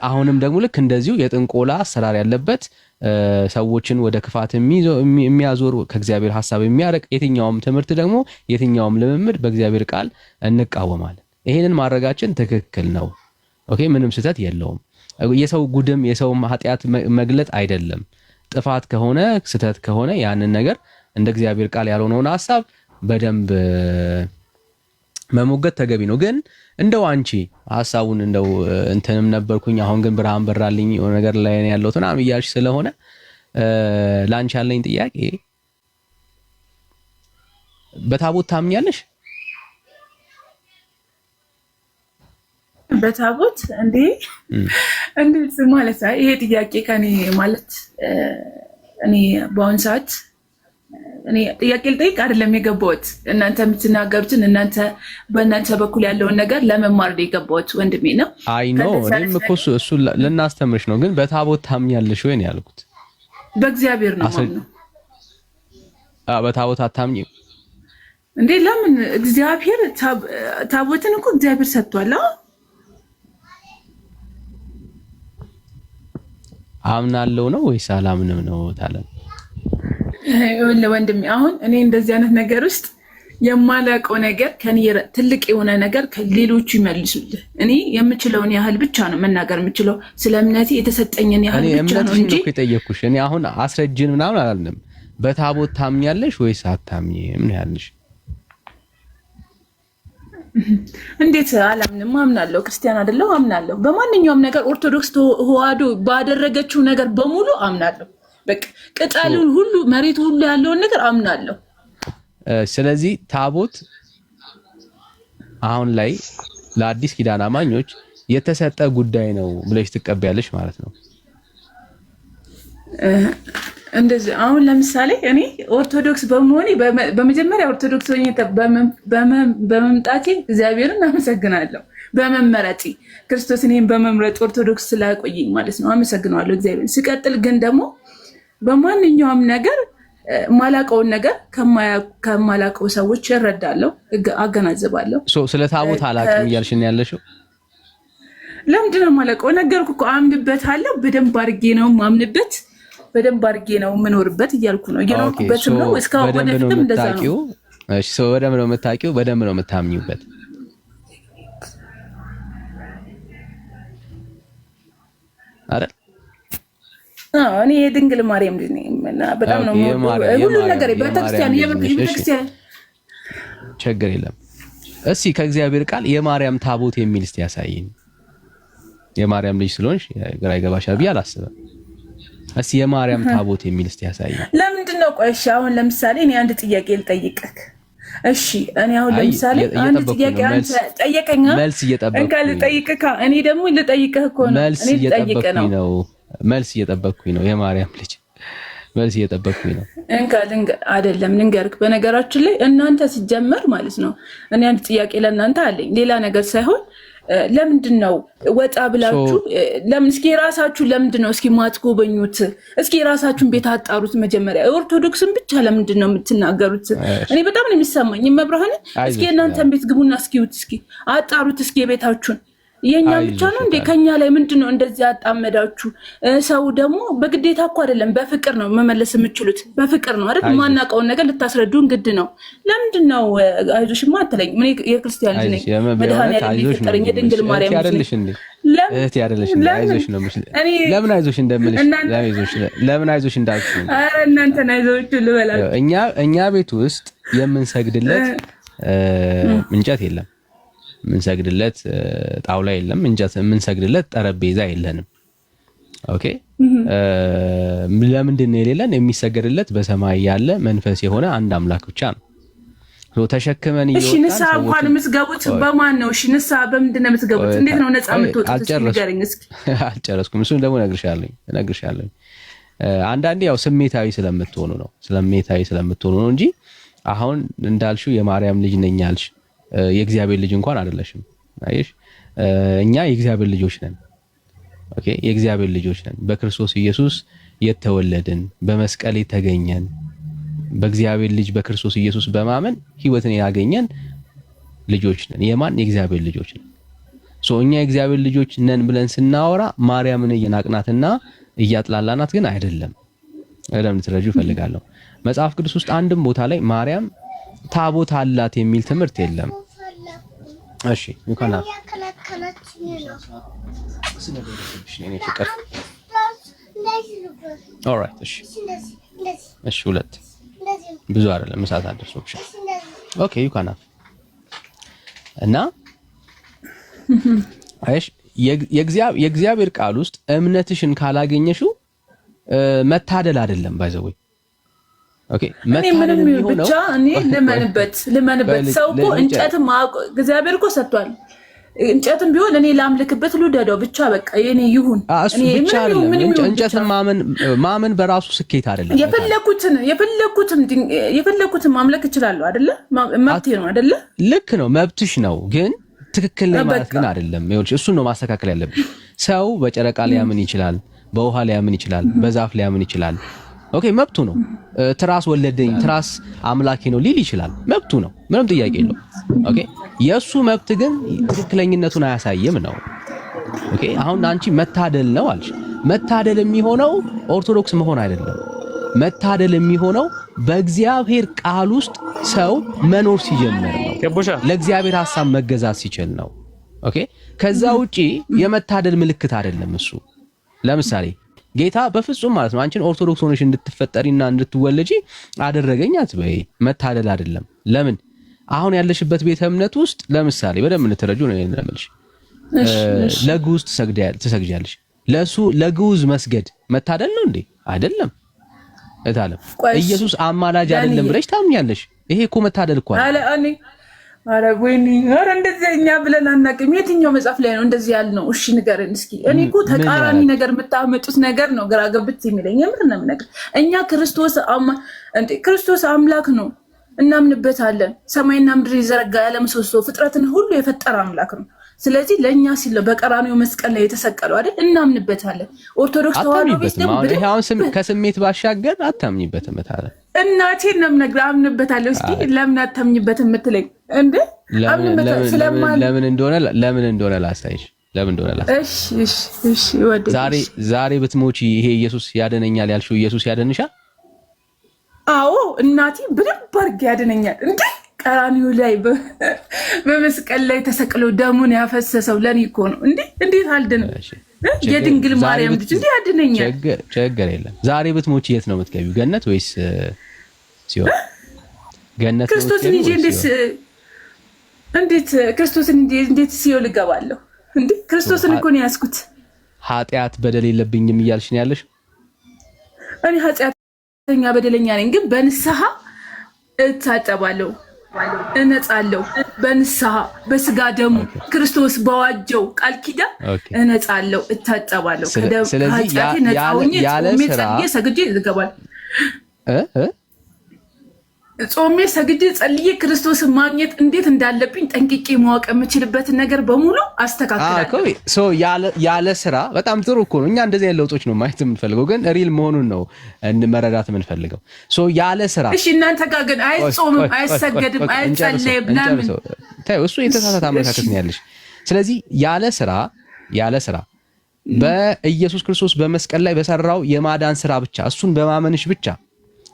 አሁንም ደግሞ ልክ እንደዚሁ የጥንቆላ አሰራር ያለበት ሰዎችን ወደ ክፋት የሚያዞር ከእግዚአብሔር ሐሳብ የሚያርቅ የትኛውም ትምህርት ደግሞ የትኛውም ልምምድ በእግዚአብሔር ቃል እንቃወማለን ይሄንን ማድረጋችን ትክክል ነው ኦኬ ምንም ስህተት የለውም የሰው ጉድም የሰው ኃጢያት መግለጥ አይደለም ጥፋት ከሆነ ስህተት ከሆነ ያንን ነገር እንደ እግዚአብሔር ቃል ያልሆነውን ሐሳብ በደንብ መሞገት ተገቢ ነው ግን እንደው አንቺ ሐሳቡን እንደው እንትንም ነበርኩኝ አሁን ግን ብርሃን በራልኝ የሆነ ነገር ላይ ያለው ተናም ይያልሽ ስለሆነ ላንቺ ያለኝ ጥያቄ በታቦት ታምኛለሽ በታቦት እንዴ ማለት ይሄ ጥያቄ ከኔ ማለት እኔ በአሁን ሰዓት እኔ ጥያቄ ልጠይቅ አይደለም የገባሁት እናንተ የምትናገሩትን እናንተ በእናንተ በኩል ያለውን ነገር ለመማር ነው የገባሁት ወንድሜ ነው አይ ኖ እኔም እኮ እሱ ለናስተምርሽ ነው ግን በታቦት ታምኛለሽ ወይ ነው ያልኩት በእግዚአብሔር ነው ማለት ነው በታቦት አታምኚም እንዴ ለምን እግዚአብሔር ታቦትን እኮ እግዚአብሔር ሰጥቷል አምናለሁ ነው ወይስ አላምንም ነው ታለም ወንድሜ አሁን እኔ እንደዚህ አይነት ነገር ውስጥ የማላውቀው ነገር ከኔ ትልቅ የሆነ ነገር ከሌሎቹ ይመልሱልህ እኔ የምችለውን ያህል ብቻ ነው መናገር የምችለው ስለ እምነቴ የተሰጠኝን ያህል ብቻ ነው እንጂ እኔ እየጠየኩሽ እኔ አሁን አስረጅን ምናምን አላልንም በታቦት ታምኛለሽ ወይስ አታምኚም ነው ያልሽ እንዴት አላምንም አምናለሁ ክርስቲያን አይደለሁ አምናለሁ በማንኛውም ነገር ኦርቶዶክስ ተዋህዶ ባደረገችው ነገር በሙሉ አምናለሁ በቃ ቅጠሉን ሁሉ መሬቱ ሁሉ ያለውን ነገር አምናለሁ ስለዚህ ታቦት አሁን ላይ ለአዲስ ኪዳን አማኞች የተሰጠ ጉዳይ ነው ብለሽ ትቀበያለሽ ማለት ነው እንደዚህ አሁን ለምሳሌ እኔ ኦርቶዶክስ በመሆኔ በመጀመሪያ ኦርቶዶክስ ሆኜ በመምጣቴ እግዚአብሔርን አመሰግናለሁ በመመረጤ ክርስቶስ እኔን በመምረጥ ኦርቶዶክስ ስላቆየኝ ማለት ነው አመሰግናለሁ እግዚአብሔርን ሲቀጥል ግን ደግሞ በማንኛውም ነገር ማላቀውን ነገር ከማላቀው ሰዎች እረዳለሁ አገናዝባለሁ ስለ ታቦት አላቅም እያልሽኝ ያለሽው ለምንድን ነው ማላቀው ነገርኩ እኮ አምንበታለሁ በደንብ አድርጌ ነው ማምንበት በደንብ አድርጌ ነው የምኖርበት እያልኩ ነው እየኖርኩበትም ነው እስካሁን ወደፊትም እንደዛ ነው እሺ በደንብ ነው የምታውቂው በደንብ ነው የምታምኚበት አይደል እኔ የድንግል ማርያም ልጅ ነኝ በጣም ነው ሁሉ ነገር በቤተክርስቲያን ችግር የለም እስኪ ከእግዚአብሔር ቃል የማርያም ታቦት የሚል እስቲ ያሳየኝ የማርያም ልጅ ስለሆንሽ ግራ ይገባሻል ብዬ አላስብም እስኪ የማርያም ታቦት የሚል እስቲ ያሳየኝ ለምንድን ነው ቆይ እሺ አሁን ለምሳሌ እኔ አንድ ጥያቄ ልጠይቅህ እሺ እኔ አሁን ለምሳሌ አንድ ጥያቄ አንተ ጠየቀኛ መልስ እየጠበቅኩ ነው ልጠይቅህ እኔ ደግሞ ልጠይቅህ እኮ ነው እኔ ልጠይቅህ ነው መልስ እየጠበቅኩኝ ነው የማርያም ልጅ መልስ እየጠበቅኩኝ ነው አይደለም ልንገርክ በነገራችን ላይ እናንተ ሲጀመር ማለት ነው እኔ አንድ ጥያቄ ለእናንተ አለኝ ሌላ ነገር ሳይሆን ለምንድን ነው ወጣ ብላችሁ ለምን እስኪ ራሳችሁ ለምንድን ነው እስኪ ማትጎበኙት? እስኪ ራሳችሁን ቤት አጣሩት። መጀመሪያ ኦርቶዶክስን ብቻ ለምንድን ነው የምትናገሩት? እኔ በጣም ነው የሚሰማኝ። መብርሃን እስኪ እናንተን ቤት ግቡና እስኪዩት፣ እስኪ አጣሩት፣ እስኪ ቤታችሁን። የኛ ብቻ ነው እንዴ? ከኛ ላይ ምንድነው እንደዚህ አጣመዳችሁ? ሰው ደግሞ በግዴታ እኮ አይደለም፣ በፍቅር ነው መመለስ የምችሉት። በፍቅር ነው አይደል? ማናቀውን ነገር ልታስረዱን ግድ ነው። ለምንድን ነው አይዞሽማ አትለኝ? ምን የክርስቲያን ልጅ ነኝ። መድኃኒዓለም ይፈጠረኝ የድንግል ማርያም አይደለሽ እንዴ? እህት አይደለሽ እንዴ? አይዞሽ ነው የምልሽ። ለምን አይዞሽ እንደምልሽ ለምን አይዞሽ እንዳልኩሽ። ኧረ እናንተን አይዞሽ ልበላችሁ። እኛ ቤት ውስጥ የምንሰግድለት እንጨት የለም፣ የምንሰግድለት ጣውላ የለም፣ እንጨት የምንሰግድለት ጠረጴዛ የለንም። ኦኬ ለምንድን ነው የሌለን? የሚሰገድለት በሰማይ ያለ መንፈስ የሆነ አንድ አምላክ ብቻ ነው። ተሸክመን እሺ ንስሐ እንኳን የምትገቡት በማን ነው? እሺ ንስሐ በምንድን ነው የምትገቡት? እንዴት ነው ነፃ የምትወጡት? ንገረኝ እስኪ። አልጨረስኩም። እሱን ደግሞ እነግርሻለሁ። አንዳንዴ ያው ስሜታዊ ስለምትሆኑ ነው እንጂ አሁን እንዳልሽው የማርያም ልጅ ነኝ አልሽ፣ የእግዚአብሔር ልጅ እንኳን አይደለሽም። አይሽ እኛ የእግዚአብሔር ልጆች ነን። ኦኬ የእግዚአብሔር ልጆች ነን። በክርስቶስ ኢየሱስ የተወለድን፣ በመስቀል የተገኘን፣ በእግዚአብሔር ልጅ በክርስቶስ ኢየሱስ በማመን ሕይወትን ያገኘን ልጆች ነን። የማን? የእግዚአብሔር ልጆች ነን። እኛ የእግዚአብሔር ልጆች ነን ብለን ስናወራ ማርያምን እየናቅናትና እያጥላላናት ግን አይደለም። ለምን ትረጁ ፈልጋለሁ። መጽሐፍ ቅዱስ ውስጥ አንድም ቦታ ላይ ማርያም ታቦት አላት የሚል ትምህርት የለም። እሺ ይካና ኦልራይት እሺ ሁለት ብዙ አይደለም ምሳት አደረሰው። ኦኬ ይካና እና አይሽ የእግዚአብሔር ቃል ውስጥ እምነትሽን ካላገኘሽው መታደል አይደለም ባይዘው። ኦኬ ምንም ብቻ እኔ ልመንበት ሰው እኮ እንጨትም እግዚአብሔር እኮ ሰጥቷል። እንጨትም ቢሆን እኔ ላምልክበት ልውደደው ብቻ በቃ የኔ ይሁን። እኔ ብቻ እንጨትን ማመን በራሱ ስኬት አይደለም። የፈለኩትን ማምለክ እችላለሁ አይደለ? መብቴ ነው አይደለ? ልክ ነው፣ መብትሽ ነው። ግን ትክክል ነው ማለት ግን አይደለም። ይኸውልሽ እሱን ነው ማስተካከል ያለብሽ። ሰው በጨረቃ ሊያምን ይችላል፣ በውሃ ሊያምን ይችላል፣ በዛፍ ሊያምን ይችላል። ኦኬ መብቱ ነው። ትራስ ወለደኝ ትራስ አምላኬ ነው ሊል ይችላል፣ መብቱ ነው፣ ምንም ጥያቄ የለው። ኦኬ የሱ መብት ግን ትክክለኝነቱን አያሳይም ነው። ኦኬ አሁን አንቺ መታደል ነው አልሽ። መታደል የሚሆነው ኦርቶዶክስ መሆን አይደለም። መታደል የሚሆነው በእግዚአብሔር ቃል ውስጥ ሰው መኖር ሲጀምር ነው። ለእግዚአብሔር ሐሳብ መገዛት ሲችል ነው። ኦኬ ከዛ ውጪ የመታደል ምልክት አይደለም እሱ። ለምሳሌ ጌታ በፍጹም ማለት ነው አንቺን ኦርቶዶክስ ሆነሽ እንድትፈጠሪና እንድትወለጂ አደረገኝ አትበይ። መታደል አይደለም። ለምን አሁን ያለሽበት ቤተ እምነት ውስጥ ለምሳሌ በደንብ እንተረጁ ነው የምልሽ። ለግዑዝ ትሰግጃለሽ። ለግዑዝ መስገድ መታደል ነው እንዴ? አይደለም። እታለም ኢየሱስ አማላጅ አይደለም ብለሽ ታምኛለሽ። ይሄ እኮ መታደል እኮ አይደል? አረ ወይኔ አረ እንደዚህ እኛ ብለን አናውቅም። የትኛው መጽሐፍ ላይ ነው እንደዚህ ያልነው? እሺ ንገረን እስኪ። እኔ እኮ ተቃራኒ ነገር የምታመጡት ነገር ነው ግራ ገብት የሚለኝ። የምር ነው የምነግርህ። እኛ ክርስቶስ አምላክ ነው እናምንበታለን። ሰማይና ምድር የዘረጋ ያለ ምሰሶ ፍጥረትን ሁሉ የፈጠረ አምላክ ነው። ስለዚህ ለእኛ ሲል በቀራንዮ መስቀል ላይ የተሰቀለው አይደል? እናምንበታለን። ኦርቶዶክስ ተዋህዶ ቤት ደግሞ ከስሜት ባሻገር አታምኝበትም ታለ እናቴን ነው የምነግርህ። አምንበታለሁ። እስኪ ለምን አታምኝበትም የምትለኝ እንዴ? ለምን እንደሆነ ላሳይሽ። እሺ ዛሬ ብትሞቺ ይሄ ኢየሱስ ያደነኛል ያልሽው ኢየሱስ ያደንሻል? አዎ እናቴ በደንብ አድርጌ ያደነኛል። እንዴ ቀራንዮ ላይ በመስቀል ላይ ተሰቅሎ ደሙን ያፈሰሰው ለኔ እኮ ነው። እንዴት አልደንም? የድንግል ማርያም ልጅ እንዴ ያድነኛል። ችግር የለም። ዛሬ ብትሞቺ የት ነው የምትገቢው? ገነት ወይስ ሲኦል? ገነት ነው። ክርስቶስን እንጂ እንዴት ሲኦል እገባለሁ? እንዴ ክርስቶስን እኮ ነው ያዝኩት። ኃጢአት በደል የለብኝም እያልሽ ነው ያለሽ? እኔ ኃጢአተኛ በደለኛ ነኝ፣ ግን በንስሐ እታጠባለሁ፣ እነጻለሁ። በንስሐ በስጋ ደሙ ክርስቶስ በዋጀው ቃል ኪዳን እነጻለሁ፣ እታጠባለሁ። ከኃጢአቴ ነጻ ሆኜ ጾሜ ጸልዬ ሰግጄ እገባለሁ። ጾሜ ሰግጄ ጸልዬ ክርስቶስን ማግኘት እንዴት እንዳለብኝ ጠንቅቄ ማወቅ የምችልበትን ነገር በሙሉ አስተካክላለሁ። ያለ ስራ በጣም ጥሩ እኮ ነው። እኛ እንደዚህ አይነት ለውጦች ነው ማየት የምንፈልገው፣ ግን ሪል መሆኑን ነው መረዳት የምንፈልገው። ያለ ስራ እሺ። እናንተ ጋር ግን አይጾምም፣ አይሰገድም፣ አይጸለይም። ለምን? እሱ የተሳሳተ አመለካከት ነው ያለሽ። ስለዚህ ያለ ስራ በኢየሱስ ክርስቶስ በመስቀል ላይ በሰራው የማዳን ስራ ብቻ እሱን በማመንሽ ብቻ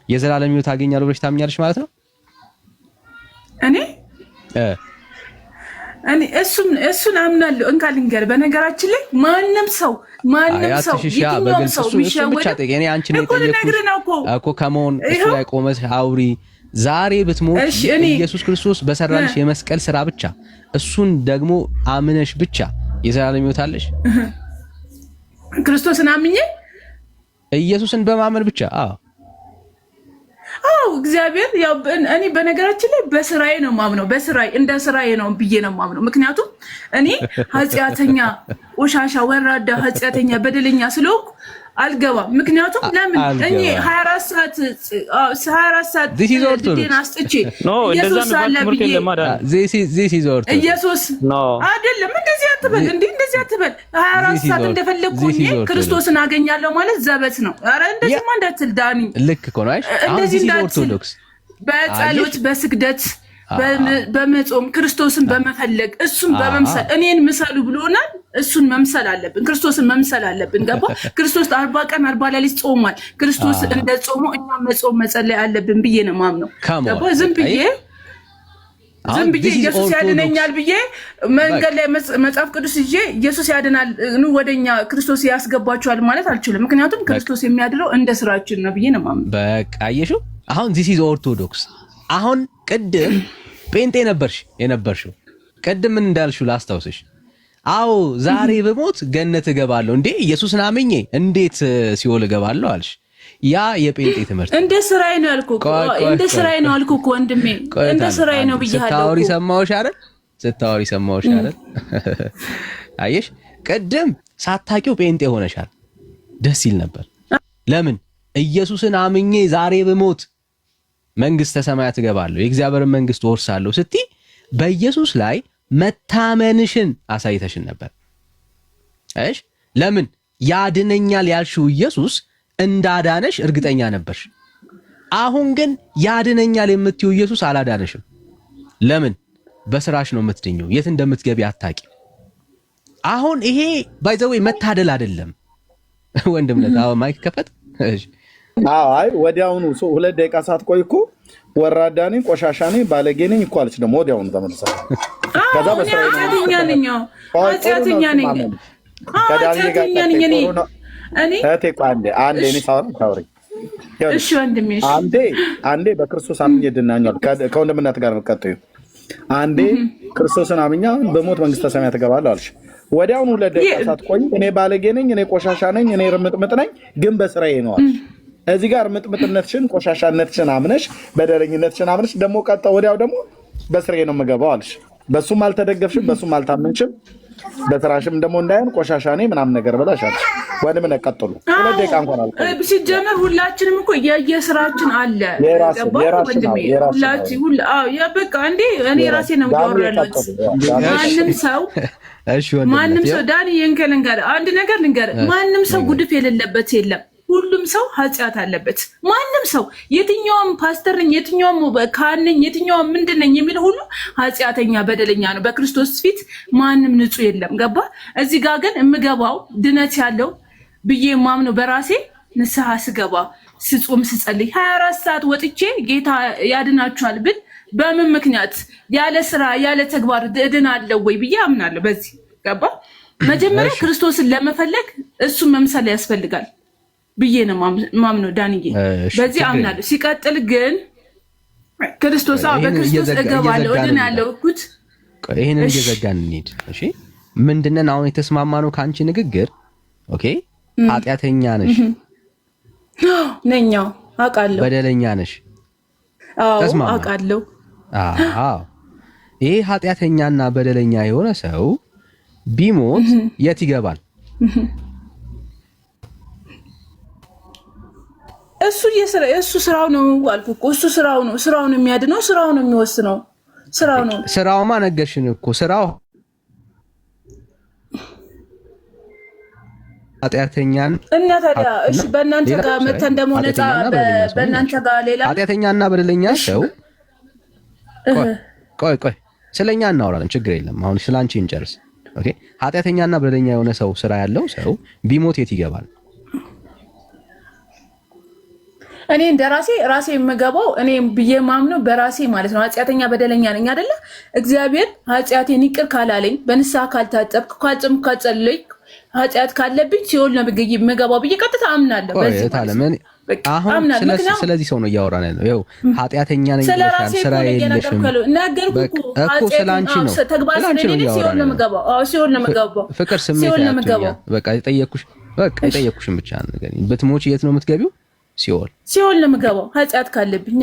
የዘላለም ሕይወት አገኛለሁ ብለሽ ታምኛለሽ ማለት ነው? እኔ እሱን አምናለሁ። እንካ ልንገር፣ በነገራችን ላይ ማንም ሰው የትኛውም ሰው ብቻ እኔ አንቺ ነው የጠየኩሽ እኮ ከመሆን እሱ ላይ ቆመሽ አውሪ። ዛሬ ብትሞት ኢየሱስ ክርስቶስ በሰራልሽ የመስቀል ስራ ብቻ እሱን ደግሞ አምነሽ ብቻ የዘላለም ሕይወት አለሽ። ክርስቶስን አምኜ ኢየሱስን በማመን ብቻ እግዚአብሔር ያው እኔ በነገራችን ላይ በስራዬ ነው ማምነው። በስራዬ እንደ ስራዬ ነው ብዬ ነው ማምነው። ምክንያቱም እኔ ኃጢአተኛ፣ ቆሻሻ፣ ወራዳ፣ ኃጢአተኛ፣ በደለኛ ስለሆንኩ አልገባም። ምክንያቱም ለምን እኔ 24 ሰዓት ዲን አስጥቼ ኢየሱስ አለ ብዬ ኢየሱስ አይደለም እንደዚህ አትበል እንዴ፣ እንደዚህ አትበል። 24 ሰዓት እንደፈለግኩ ክርስቶስን አገኛለሁ ማለት ዘበት ነው። ኧረ እንደዚህማ እንዳትል ዳኒ። ልክ እኮ ነው። እንደዚህ ኦርቶዶክስ በጸሎት በስግደት በመጾም ክርስቶስን በመፈለግ እሱን በመምሰል እኔን ምሰሉ ብሎናል። እሱን መምሰል አለብን። ክርስቶስን መምሰል አለብን። ገባ? ክርስቶስ 40 ቀን 40 ሌሊት ጾሟል። ክርስቶስ እንደ ጾሙ እኛ መጾም መጸለይ አለብን ብዬ ነው ማምነው። ገባ? ዝም ብዬ ኢየሱስ ያድነኛል ብዬ መንገድ ላይ መጽሐፍ ቅዱስ ይዤ ኢየሱስ ያድናል ወደኛ ክርስቶስ ያስገባችኋል ማለት አልችልም። ምክንያቱም ክርስቶስ የሚያድነው እንደ ስራችን ነው ብዬ ነው ማምነው። በቃ አየሽው? አሁን ዚስ ኢዝ ኦርቶዶክስ። አሁን ቅድም ጴንጤ የነበርሽው ቅድም ምን እንዳልሽው ላስታውስሽ። አዎ ዛሬ በሞት ገነት እገባለሁ እንዴ ኢየሱስን አምኜ እንዴት ሲኦል እገባለሁ አልሽ። ያ የጴንጤ ትምህርት እንደ ስራዬ ነው ያልኩህ እኮ ወንድሜ፣ እንደ ስራዬ ነው ብያለሁ። ስታወሪ ሰማሁሽ አይደል? አየሽ፣ ቅድም ሳታውቂው ጴንጤ ሆነሻል። ደስ ይል ነበር። ለምን? ኢየሱስን አምኜ ዛሬ በሞት መንግስተ ሰማያት እገባለሁ የእግዚአብሔርን መንግስት ወርሳለሁ ስትይ በኢየሱስ ላይ መታመንሽን አሳይተሽን ነበር። እሺ፣ ለምን? ያድነኛል ያልሽው ኢየሱስ እንዳዳነሽ እርግጠኛ ነበርሽ። አሁን ግን ያድነኛል የምትይው ኢየሱስ አላዳነሽም። ለምን? በስራሽ ነው የምትድኘው። የት እንደምትገቢ አታቂ። አሁን ይሄ ባይዘዌ መታደል አይደለም ወንድምነት። ማይክ ከፈት። እሺ፣ አይ ወዲያውኑ 2 ደቂቃ ሳትቆይ እኮ ወራዳ ነኝ፣ ቆሻሻ ነኝ፣ ባለጌ ነኝ እኮ አለች። ደግሞ ወዲያውኑ ተመልሳ ከዛ በስራዬ ነው ኃጢአተኛ ነኝ እኔ አንዴ እኔ ሳወራ እሺ ወንድሜ፣ አንዴ በክርስቶስ አምኜ ድናኛል። ከወንድምነት ጋር መቀጠዩ አንዴ ክርስቶስን አምኜ በሞት መንግስተ ሰማያት እገባለሁ አልሽ። ወዲያውኑ 2 ደቂቃ ሳትቆይ እኔ ባለጌ ነኝ፣ እኔ ቆሻሻ ነኝ፣ እኔ ርምጥምጥ ነኝ፣ ግን በስራዬ ነው አልሽ። እዚህ ጋር ምጥምጥነትሽን፣ ቆሻሻነትሽን አምነሽ፣ በደረኝነትሽን አምነሽ ደግሞ ቀጣ ወዲያው ደግሞ በስራዬ ነው የምገባው አልሽ። በሱም አልተደገፍሽም፣ በሱም አልታመንሽም። በስራሽም ደግሞ እንዳይሆን ቆሻሻ ነኝ ምናምን ነገር ብለሻል። ወንድም ነው ቀጥሉ። 2 ደቂቃ እንኳን አልቆየም። ሲጀመር ሁላችንም እኮ የስራችን አለ። በቃ እንዴ እኔ ራሴ ነው ያወራለሁ። ማንም ሰው ዳኒ የንከለንጋር አንድ ነገር ልንገር፣ ማንም ሰው ጉድፍ የሌለበት የለም። ሁሉም ሰው ኃጢአት አለበት። ማንም ሰው የትኛውም ፓስተር ነኝ፣ የትኛውም ካህን ነኝ፣ የትኛውም ምንድን ነኝ የሚል ሁሉ ኃጢአተኛ በደለኛ ነው። በክርስቶስ ፊት ማንም ንጹህ የለም። ገባ? እዚህ ጋር ግን የምገባው ድነት ያለው ብዬ ማምነው በራሴ ንስሐ ስገባ፣ ስጾም፣ ስጸልይ 24 ሰዓት ወጥቼ ጌታ ያድናችኋል ብል በምን ምክንያት ያለ ስራ ያለ ተግባር እድናለሁ ወይ ብዬ አምናለሁ። በዚህ ገባ? መጀመሪያ ክርስቶስን ለመፈለግ እሱን መምሰል ያስፈልጋል ብዬ ነው ማምነው ዳንዬ። በዚህ አምናለሁ። ሲቀጥል ግን ክርስቶስ በክርስቶስ እገባለሁ እድናለሁ እኩት ይሄንን እየዘጋን እንሂድ። እሺ፣ ምንድነው አሁን የተስማማነው ከአንቺ ንግግር? ኦኬ፣ ኃጢአተኛ ነሽ ነኛው አውቃለሁ። በደለኛ ነሽ። አዎ አውቃለሁ። አዎ፣ ይሄ ኃጢአተኛና በደለኛ የሆነ ሰው ቢሞት የት ይገባል? እሱ ስራው ነው አልኩ እኮ እሱ ስራው ነው። ስራውን የሚያድነው ስራው ነው የሚወስነው ስራው ነው። ስራውማ ነገርሽን እኮ ስራው ኃጢአተኛን እና ታዲያ እሺ በእናንተ ጋር መተን ደግሞ ነፃ በእናንተ ጋር ሌላ ኃጢአተኛና በደለኛ ሰው ቆይ ስለኛ እናወራለን። ችግር የለም። አሁን ስላንቺ እንጨርስ። ኦኬ ኃጢአተኛና በደለኛ የሆነ ሰው ስራ ያለው ሰው ቢሞት የት ይገባል? እኔ እንደራሴ የምገባው እኔ ብዬ ማምነው በራሴ ማለት ነው። ኃጢአተኛ በደለኛ ነኝ አይደለ? እግዚአብሔር ኃጢአቴን ይቅር ካላለኝ በንስሐ ካልታጠብኩ ካልጾምኩ ካልጸለይኩ ኃጢአት ካለብኝ ሲኦል ነው የምገባው ብዬ ቀጥታ አምናለሁ። አሁን ስለዚህ ሰው ነው እያወራን ያለው። ይኸው ኃጢአተኛ ነኝ ብለሻል፣ ስራ የለሽም እኮ ስላንቺ ነው ሲኦል ነው የምገባው። ሲኦል ነው የምገባው። ፍቅር ስሜት ያለው በቃ የጠየኩሽን ብቻ ነገር ብትሞች የት ነው የምትገቢው? ሲኦል ነው የምገባው ኃጢአት ካለብኝ።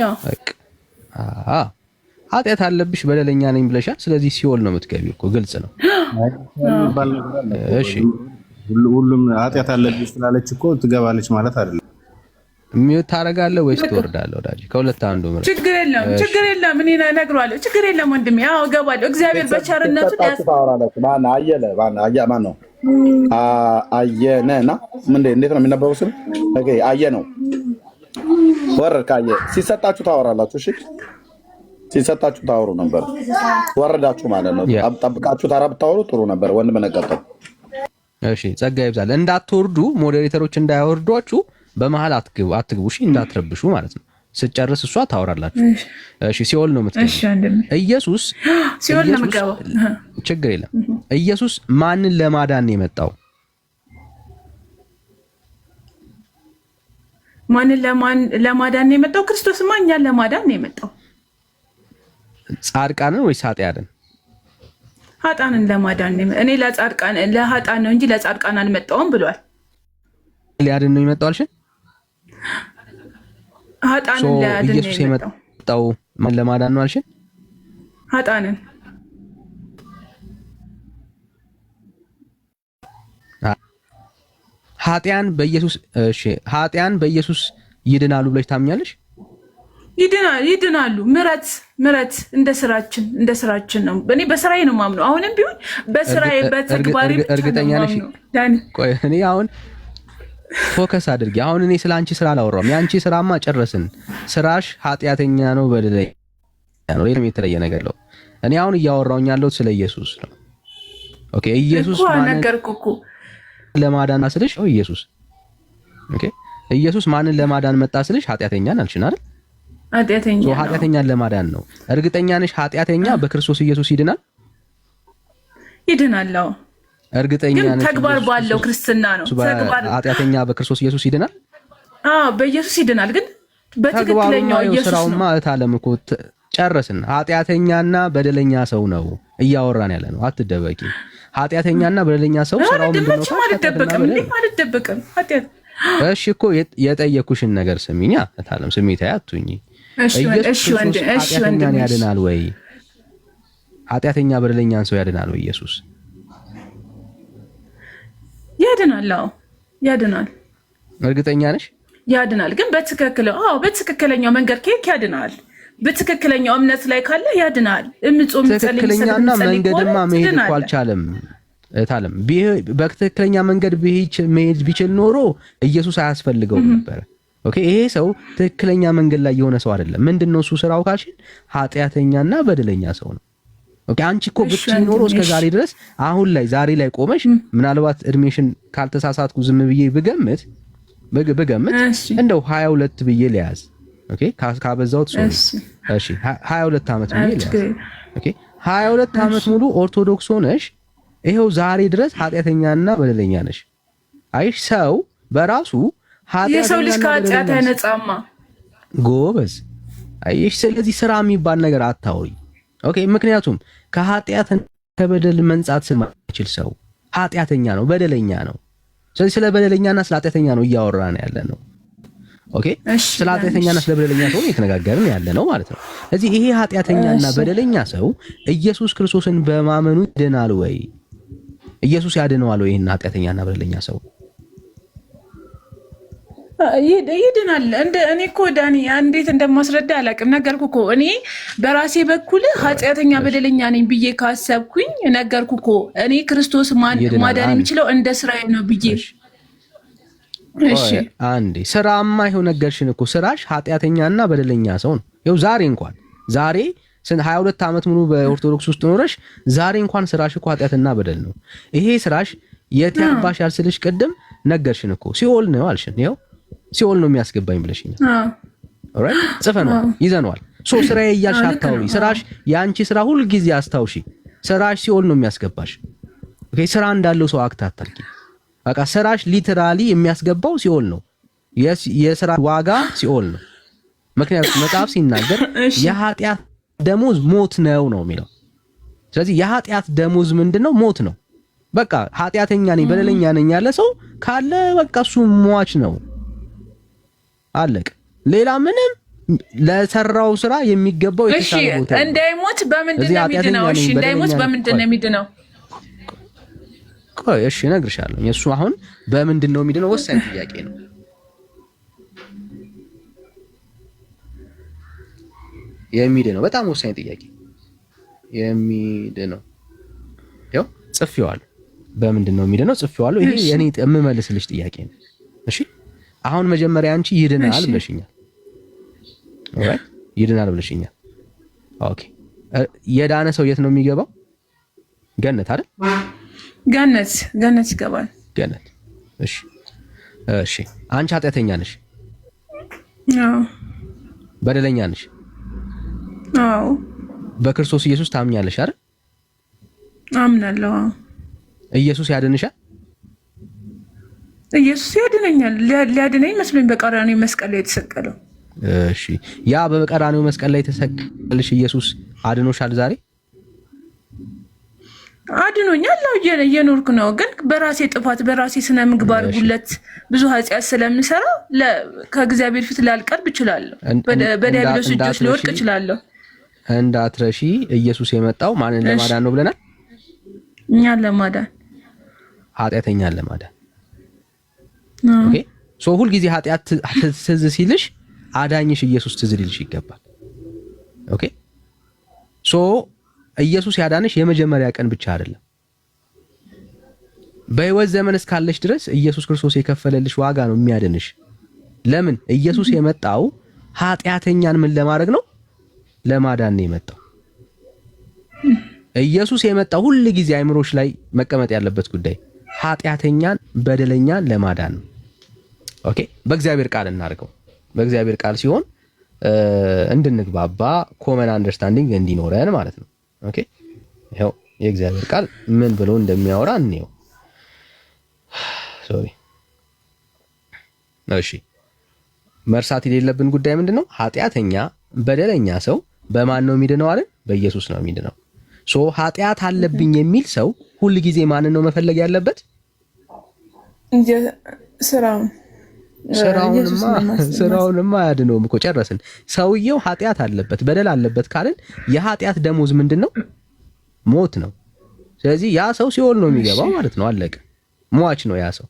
ኃጢአት አለብሽ በደለኛ ነኝ ብለሻል፣ ስለዚህ ሲኦል ነው የምትገቢው እኮ ግልጽ ነው። እሺ ሁሉም ኃጢአት አለብሽ ስላለች እኮ ትገባለች ማለት አይደለም። ሚውት ታረጋለህ ወይስ ትወርዳለህ? ወዳጅ ከሁለት አንዱ ምረጥ። ችግር የለም እኔ እነግረዋለሁ። ችግር የለም ወንድሜ። አዎ እገባለሁ። እግዚአብሔር በቸርነቱ ታወራላችሁ። ማን ነው አየነና እንዴት ነው የሚነበበው ስም? ኦኬ አየ ነው ወረድ ካየ ሲሰጣችሁ ታወራላችሁ። እሺ ሲሰጣችሁ ታወሩ ነበር። ወረዳችሁ ማለት ነው። ጠብቃችሁ ታራ ብታወሩ ጥሩ ነበር። ወንድም ነቀጠው። እሺ ጸጋ ይብዛል። እንዳትወርዱ ሞዴሬተሮች እንዳያወርዷችሁ በመሃል አትግቡ። እሺ እንዳትረብሹ ማለት ነው። ስጨርስ እሷ ታወራላችሁ። እሺ ሲኦል ነው የምትገባው። ኢየሱስ ሲኦል ነው የምትገባው። ችግር የለም። ኢየሱስ ማንን ለማዳን ነው የመጣው? ማንን ለማዳን ነው የመጣው? ክርስቶስማ እኛን ለማዳን ነው የመጣው። ጻድቃንን ወይስ ኃጢአትን? ኃጥአንን ለማዳን ነው። እኔ ለኃጥአን ነው እንጂ ለጻድቃን አልመጣሁም ብሏል። ሊያድን ነው የመጣው አልሽ? ኃጥአንን ሊያድን ነው ኢየሱስ የመጣው ማን ለማዳን ነው አልሽ? ኃጥአንን። ኃጥአን በኢየሱስ ይድናሉ ብለሽ ታምኛለሽ? ይድናሉ። ምረት እንደ ስራችን ነው። እኔ በስራዬ ነው ማምነው። አሁንም ቢሆን በስራዬ በተግባሬ እርግጠኛ ነሽ? ቆይ እኔ አሁን ፎከስ አድርጊ። አሁን እኔ ስለ አንቺ ስራ አላወራም። የአንቺ ስራማ ጨረስን። ስራሽ ኃጢአተኛ ነው በደለኛ ነው። ሌላም የተለየ ነገር ነው። እኔ አሁን እያወራሁኝ ያለሁት ስለ ኢየሱስ ነው። ኦኬ ኢየሱስ ለማዳን ስልሽ ኢየሱስ ኢየሱስ ማንን ለማዳን መጣ ስልሽ ኃጢአተኛን አልሽን አይደል? ኃጢአተኛን ለማዳን ነው። እርግጠኛ ነሽ ኃጢአተኛ በክርስቶስ ኢየሱስ ይድናል? ይድናል። እርግጠኛ ነሽ? ተግባር ባለው ክርስትና ነው። ኃጢአተኛ በክርስቶስ ኢየሱስ ይድናል? በኢየሱስ ይድናል። ግን በትክክለኛው ኢየሱስ ነው። ስራውማ እታለም እኮ ጨረስን። ኃጢአተኛና በደለኛ ሰው ነው እያወራን ያለ ነው። አትደበቂ። ኃጢአተኛና በደለኛ ሰው ስራው ምንድነው? አልደበቅም። እሺ እኮ የጠየኩሽን ነገር ስሚኛ። እታለም ስሜታዊ አትሁኚ። ኢየሱስ ኃጢአተኛን ያድናል ወይ? ኃጢአተኛ በደለኛን ሰው ያድናል ወይ? ኢየሱስ ያድናል። ያድናል። እርግጠኛ ነሽ? ያድናል። ግን በትክክለኛው መንገድ ከሄድክ ያድናል። በትክክለኛው እምነት ላይ ካለ ያድናል። ትክክለኛና መንገድማ መሄድ እኮ አልቻለም። እታለም በትክክለኛ መንገድ መሄድ ቢችል ኖሮ ኢየሱስ አያስፈልገውም ነበር። ኦኬ ይሄ ሰው ትክክለኛ መንገድ ላይ የሆነ ሰው አይደለም። ምንድነው እሱ ስራው ካልሽን ኃጢአተኛና በደለኛ ሰው ነው። ኦኬ አንቺ እኮ ብትይ ኖሮ እስከ ዛሬ ድረስ አሁን ላይ ዛሬ ላይ ቆመሽ ምናልባት እድሜሽን ካልተሳሳትኩ ዝም ብዬ ብገምት እንደው 22 ብዬ ልያዝ። ኦኬ ካበዛውት እሺ 22 ዓመት ብዬ ልያዝ። ኦኬ 22 ዓመት ሙሉ ኦርቶዶክስ ሆነሽ ይሄው ዛሬ ድረስ ኃጢአተኛና በደለኛ ነሽ። አይሽ ሰው በራሱ ኃጢአተኛ የሰው ልጅ ከኃጢአት አይነጻማ ጎበዝ። አይሽ ስለዚህ ስራ የሚባል ነገር አታውሪ። ኦኬ ምክንያቱም ከኃጢአት ከበደል መንጻት ስለማይችል ሰው ኃጢአተኛ ነው፣ በደለኛ ነው። ስለዚህ ስለ በደለኛና ስለ ኃጢአተኛ ነው እያወራን ያለ ነው። ኦኬ ስለ ኃጢአተኛና ስለ በደለኛ ሰው እየተነጋገርን ያለ ነው ማለት ነው። ስለዚህ ይሄ ኃጢአተኛና በደለኛ ሰው ኢየሱስ ክርስቶስን በማመኑ ይድናል ወይ? ኢየሱስ ያድነዋል ወይ? ይሄን ኃጢአተኛና በደለኛ ሰው ይድናል። እኔ እኮ ዳኒ እንዴት እንደማስረዳ አላውቅም። ነገርኩ እኮ እኔ በራሴ በኩል ኃጢአተኛ በደለኛ ነኝ ብዬ ካሰብኩኝ ነገርኩ እኮ እኔ ክርስቶስ ማዳን የሚችለው እንደ ስራዬ ነው ብዬ። እሺ አንዴ ስራማ ይኸው ነገርሽን እኮ ስራሽ ኃጢአተኛና በደለኛ ሰው ነው። ይኸው ዛሬ 22 ዓመት ሙሉ በኦርቶዶክስ ውስጥ ኖረሽ ዛሬ እንኳን ስራሽ እኮ ኃጢአትና በደል ነው። ይሄ ስራሽ የት ያባሽ ያልስልሽ ቅድም ነገርሽን እኮ ሲኦል ነው አልሽን። ይኸው ሲኦል ነው የሚያስገባኝ ብለሽኛል። ኦልራይት ጽፈናል፣ ይዘነዋል። ስራዬ እያልሽ አታውሪ። ስራሽ የአንቺ ስራ ሁሉ ጊዜ አስታውሺ። ስራሽ ሲኦል ነው የሚያስገባሽ። ኦኬ ስራ እንዳለው ሰው አክት አታርጊ። በቃ ስራሽ ሊተራሊ የሚያስገባው ሲኦል ነው። የስራ ዋጋ ሲኦል ነው። ምክንያቱም መጽሐፍ ሲናገር የኃጢአት ደሞዝ ሞት ነው የሚለው። ስለዚህ የኃጢአት ደሞዝ ምንድነው? ሞት ነው። በቃ ኃጢአተኛ ነኝ በደለኛ ነኝ ያለ ሰው ካለ በቃ እሱ ሟች ነው። አለቅ ሌላ ምንም ለሰራው ስራ የሚገባው የተሻለ ቦታ ነው። እንዳይሞት በምንድን ነው የሚድነው? እሺ እንዳይሞት በምንድን ነው የሚድነው? ቆይ እሺ እነግርሻለሁ። እሱ አሁን በምንድን ነው የሚድነው ወሳኝ ጥያቄ ነው። የሚድነው በጣም ወሳኝ ጥያቄ። የሚድነው ያው ጽፌዋለሁ። በምንድን ነው የሚድነው? ጽፌዋለሁ። ይሄ የኔ የምመልስልሽ ጥያቄ ነው። እሺ አሁን መጀመሪያ አንቺ ይድናል ብለሽኛል። ኦራይት ይድናል ብለሽኛል። ኦኬ የዳነ ሰው የት ነው የሚገባው? ገነት አይደል? ገነት ይገባል። ገነት። እሺ አንቺ ኃጢአተኛ ነሽ? አዎ። በደለኛ ነሽ? አዎ። በክርስቶስ ኢየሱስ ታምኛለሽ አይደል? አምናለሁ። ኢየሱስ ያድንሻል? ኢየሱስ ያድነኛል። ሊያድነኝ መስሎኝ በቀራንዮ መስቀል ላይ የተሰቀለው። እሺ ያ በቀራንዮ መስቀል ላይ የተሰቀለሽ ኢየሱስ አድኖሻል? ዛሬ አድኖኛል። እየኖርኩ ነው፣ ግን በራሴ ጥፋት በራሴ ስነ ምግባር ጉለት ብዙ ኃጢአት ስለምሰራ ከእግዚአብሔር ፊት ላልቀርብ እችላለሁ። በዲያብሎስ እጆች ሊወድቅ እችላለሁ። እንዳትረሺ ኢየሱስ የመጣው ማንን ለማዳን ነው ብለናል? እኛን ለማዳን፣ ኃጢአተኛን ለማዳን። ኦኬ ሶ ሁል ጊዜ ኃጢአት ትዝ ሲልሽ አዳኝሽ ኢየሱስ ትዝ ሊልሽ ይገባል። ኦኬ ሶ ኢየሱስ ያዳንሽ የመጀመሪያ ቀን ብቻ አይደለም። በሕይወት ዘመን እስካለሽ ድረስ ኢየሱስ ክርስቶስ የከፈለልሽ ዋጋ ነው የሚያድንሽ። ለምን? ኢየሱስ የመጣው ኃጢአተኛን ምን ለማድረግ ነው? ለማዳን ነው የመጣው። ኢየሱስ የመጣው ሁሉ ጊዜ አይምሮሽ ላይ መቀመጥ ያለበት ጉዳይ ኃጢአተኛን በደለኛን ለማዳን ነው። ኦኬ በእግዚአብሔር ቃል እናድርገው። በእግዚአብሔር ቃል ሲሆን እንድንግባባ ኮመን አንደርስታንዲንግ እንዲኖረን ማለት ነው። ኦኬ ይሄው የእግዚአብሔር ቃል ምን ብሎ እንደሚያወራ እንየው። ሶሪ እሺ መርሳት የሌለብን ጉዳይ ምንድነው? ኃጢአተኛ በደለኛ ሰው በማን ነው የሚድነው አይደል? በኢየሱስ ነው የሚድነው። ሶ ኃጢአት አለብኝ የሚል ሰው ሁል ጊዜ ማንን ነው መፈለግ ያለበት? ስራውንማ አያድነውም እኮ ጨረስን። ሰውየው ኃጢአት አለበት በደል አለበት ካልን የኃጢአት ደሞዝ ምንድነው? ሞት ነው። ስለዚህ ያ ሰው ሲኦል ነው የሚገባው ማለት ነው። አለቀ። ሟች ነው ያ ሰው።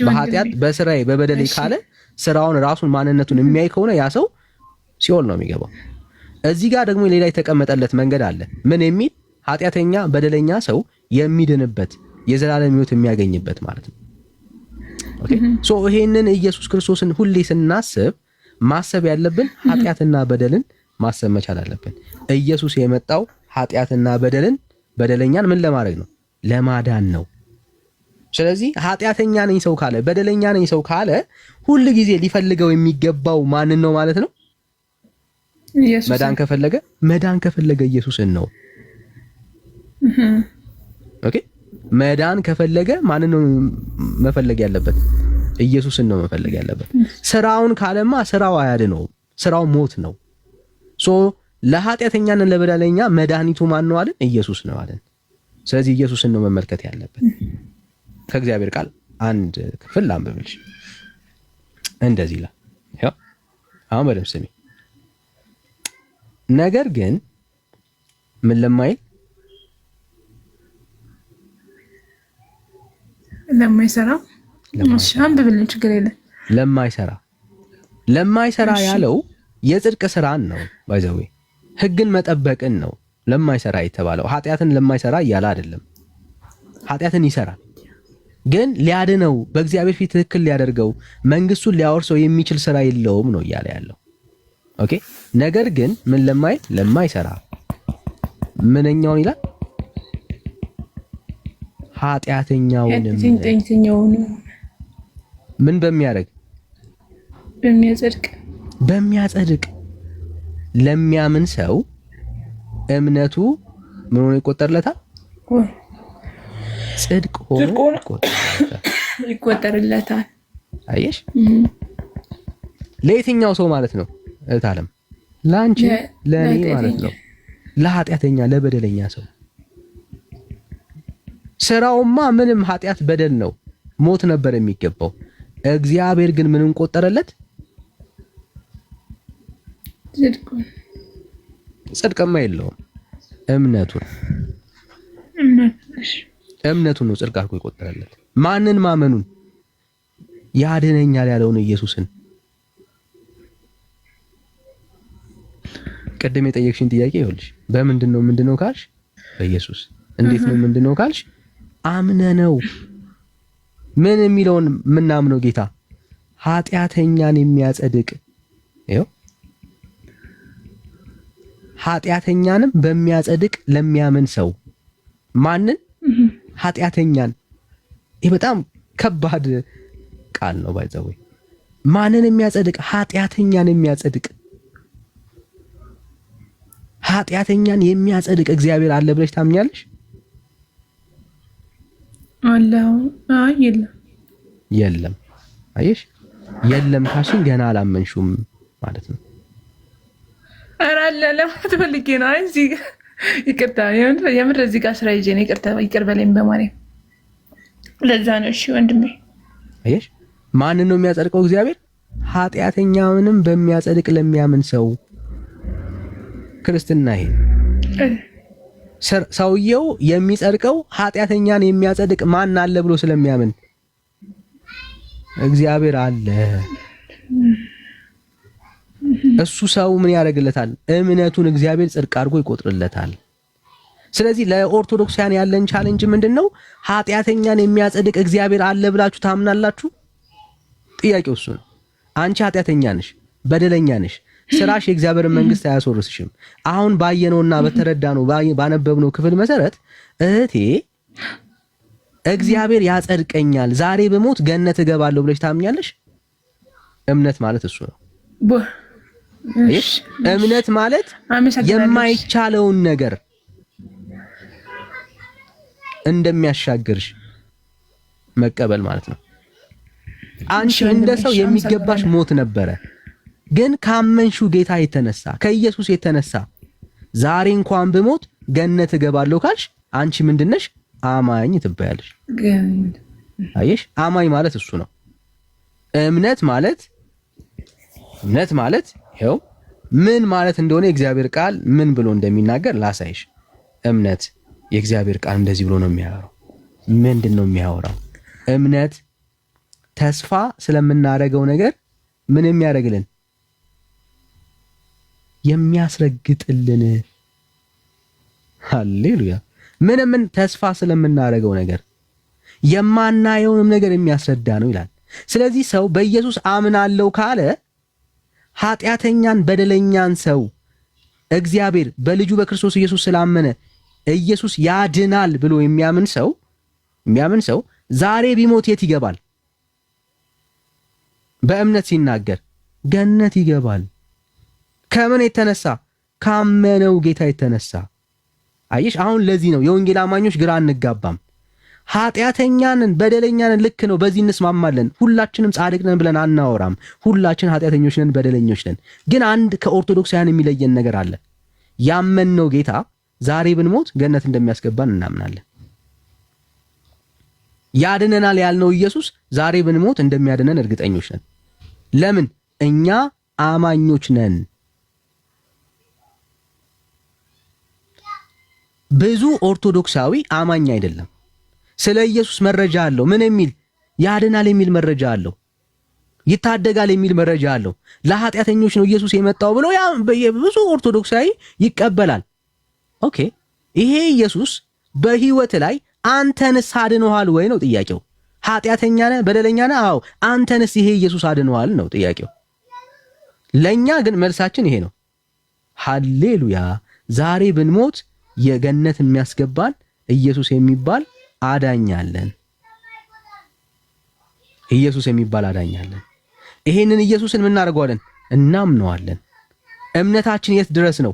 በኃጢአት በስራዬ በበደሌ ካለ ስራውን ራሱን ማንነቱን የሚያይ ከሆነ ያ ሰው ሲኦል ነው የሚገባው። እዚህ ጋር ደግሞ ሌላ የተቀመጠለት መንገድ አለ። ምን የሚል? ኃጢአተኛ በደለኛ ሰው የሚድንበት የዘላለም ሕይወት የሚያገኝበት ማለት ነው። ኦኬ ሶ ይሄንን ኢየሱስ ክርስቶስን ሁሌ ስናስብ ማሰብ ያለብን ኃጢአትና በደልን ማሰብ መቻል አለብን። ኢየሱስ የመጣው ኃጢአትና በደለኛን ምን ለማድረግ ነው? ለማዳን ነው። ስለዚህ ኃጢአተኛ ነኝ ሰው ካለ በደለኛ ነኝ ሰው ካለ ሁል ጊዜ ሊፈልገው የሚገባው ማንን ነው ማለት ነው? መዳን ከፈለገ ኢየሱስን ነው። ኦኬ መዳን ከፈለገ ማንን ነው መፈለግ ያለበት? ኢየሱስን ነው መፈለግ ያለበት። ስራውን ካለማ ስራው አያድነውም። ስራው ሞት ነው። ሶ ለኃጢአተኛና ለበደለኛ መድኃኒቱ ማን ነው አለን? ኢየሱስ ነው አለን። ስለዚህ ኢየሱስን ነው መመልከት ያለበት። ከእግዚአብሔር ቃል አንድ ክፍል አንብብልሽ። እንደዚህ ይላል። ያው አሁን በደምብ ስሚ። ነገር ግን ምን ለማይል ለማይሰራ አንብብልን፣ ችግር የለም። ለማይሰራ ለማይሰራ ያለው የጽድቅ ስራን ነው። ባይዘዌ ህግን መጠበቅን ነው ለማይሰራ የተባለው። ኃጢአትን ለማይሰራ እያለ አይደለም። ኃጢአትን ይሰራል፣ ግን ሊያድነው በእግዚአብሔር ፊት ትክክል ሊያደርገው መንግስቱን ሊያወርሰው የሚችል ስራ የለውም ነው እያለ ያለው። ኦኬ። ነገር ግን ምን ለማይሰራ ምንኛውን ይላል? ኃጢአተኛውንም ምን በሚያደርግ በሚያጸድቅ ለሚያምን ሰው እምነቱ ምን ሆኖ ይቆጠርለታል? ጽድቅ ሆኖ ይቆጠርለታል። አየሽ፣ ለየትኛው ሰው ማለት ነው? እታለም ላንቺ ለኔ ማለት ነው። ለኃጢአተኛ ለበደለኛ ሰው ስራውማ ምንም ኃጢአት በደል ነው፣ ሞት ነበር የሚገባው። እግዚአብሔር ግን ምንን ቆጠረለት? ጽድቅማ የለውም። እምነቱን ነው ጽድቅ አድርጎ ይቆጠረለት። ማንን? ማመኑን። ያድነኛል ያለውን ኢየሱስን። ቀደም የጠየቅሽን ጥያቄ ይኸውልሽ፣ ምንድን ነው ካልሽ በኢየሱስ። እንዴት ነው ምንድን ነው ካልሽ አምነነው። ምን የሚለውን ምናምነው ጌታ ኃጢአተኛን የሚያጸድቅ ይኸው፣ ኃጢአተኛንም በሚያጸድቅ ለሚያምን ሰው። ማንን? ኃጢአተኛን። ይሄ በጣም ከባድ ቃል ነው። ባይዘው ማንን የሚያጸድቅ? ኃጢአተኛን የሚያጸድቅ። ኃጢአተኛን የሚያጸድቅ እግዚአብሔር አለ ብለሽ ታምኛለሽ? አላህ የለም። አየሽ፣ የለም ካልሽኝ ገና አላመንሹም ማለት ነው። ኧረ አለ ለማለት ፈልጌ ነው። አይ እዚህ ይቅርታ፣ የምር እዚህ ጋር ስራ ይዤ ነው። ይቅር በለኝ በማርያም። ለዛ ነው። እሺ ወንድሜ። አየሽ፣ ማንን ነው የሚያጸድቀው? እግዚአብሔር ኃጢአተኛውንም በሚያጸድቅ ለሚያምን ሰው። ክርስትና ይሄ ሰውየው የሚጸድቀው ኃጢአተኛን የሚያጸድቅ ማን አለ ብሎ ስለሚያምን እግዚአብሔር አለ። እሱ ሰው ምን ያደርግለታል? እምነቱን እግዚአብሔር ጽድቅ አድርጎ ይቆጥርለታል። ስለዚህ ለኦርቶዶክሳውያን ያለን ቻሌንጅ ምንድነው? ኃጢአተኛን የሚያጸድቅ እግዚአብሔር አለ ብላችሁ ታምናላችሁ? ጥያቄው እሱ ነው። አንቺ ኃጢአተኛ ነሽ፣ በደለኛ ነሽ። ስራሽ የእግዚአብሔርን መንግስት አያስወርስሽም። አሁን ባየነውና በተረዳነው ባነበብነው ክፍል መሰረት እህቴ እግዚአብሔር ያጸድቀኛል፣ ዛሬ በሞት ገነት እገባለሁ ብለሽ ታምኛለሽ? እምነት ማለት እሱ ነው። እምነት ማለት የማይቻለውን ነገር እንደሚያሻግርሽ መቀበል ማለት ነው። አንቺ እንደ ሰው የሚገባሽ ሞት ነበረ፣ ግን ካመንሹ ጌታ የተነሳ ከኢየሱስ የተነሳ ዛሬ እንኳን ብሞት ገነት እገባለሁ ካልሽ አንቺ ምንድነሽ? አማኝ ትባያለሽ። አየሽ፣ አማኝ ማለት እሱ ነው። እምነት ማለት ይኸው ምን ማለት እንደሆነ የእግዚአብሔር ቃል ምን ብሎ እንደሚናገር ላሳይሽ። እምነት የእግዚአብሔር ቃል እንደዚህ ብሎ ነው የሚያወራው። ምንድን ነው የሚያወራው? እምነት ተስፋ ስለምናደርገው ነገር ምን የሚያደርግልን? የሚያስረግጥልን። ሃሌሉያ። ምን ተስፋ ስለምናደርገው ነገር የማናየውንም ነገር የሚያስረዳ ነው ይላል። ስለዚህ ሰው በኢየሱስ አምናለሁ ካለ ኃጢአተኛን በደለኛን ሰው እግዚአብሔር በልጁ በክርስቶስ ኢየሱስ ስላመነ ኢየሱስ ያድናል ብሎ የሚያምን ሰው ዛሬ ቢሞት የት ይገባል? በእምነት ሲናገር ገነት ይገባል። ከምን የተነሳ? ካመነው ጌታ የተነሳ። አየሽ፣ አሁን ለዚህ ነው የወንጌል አማኞች ግራ አንጋባም። ኃጢአተኛንን በደለኛንን ልክ ነው፣ በዚህ እንስማማለን። ሁላችንም ጻድቅ ነን ብለን አናወራም። ሁላችን ኃጢአተኞች ነን፣ በደለኞች ነን። ግን አንድ ከኦርቶዶክሳውያን የሚለየን ነገር አለ። ያመንነው ጌታ ዛሬ ብንሞት ገነት እንደሚያስገባን እናምናለን። ያድነናል ያልነው ኢየሱስ ዛሬ ብንሞት እንደሚያድነን እርግጠኞች ነን። ለምን? እኛ አማኞች ነን። ብዙ ኦርቶዶክሳዊ አማኝ አይደለም። ስለ ኢየሱስ መረጃ አለው። ምን የሚል? ያድናል የሚል መረጃ አለው። ይታደጋል የሚል መረጃ አለው። ለኃጢአተኞች ነው ኢየሱስ የመጣው ብሎ ያ ብዙ ኦርቶዶክሳዊ ይቀበላል። ኦኬ ይሄ ኢየሱስ በህይወት ላይ አንተንስ አድነዋል ወይ ነው ጥያቄው። ኃጢአተኛ ነህ፣ በደለኛ ነህ። አዎ አንተንስ ይሄ ኢየሱስ አድነዋል ነው ጥያቄው። ለኛ ግን መልሳችን ይሄ ነው። ሃሌሉያ። ዛሬ ብንሞት የገነት የሚያስገባን ኢየሱስ የሚባል አዳኛለን። ኢየሱስ የሚባል አዳኛለን። ይሄንን ኢየሱስን ምን እናደርገዋለን? እናምነዋለን። እምነታችን የት ድረስ ነው?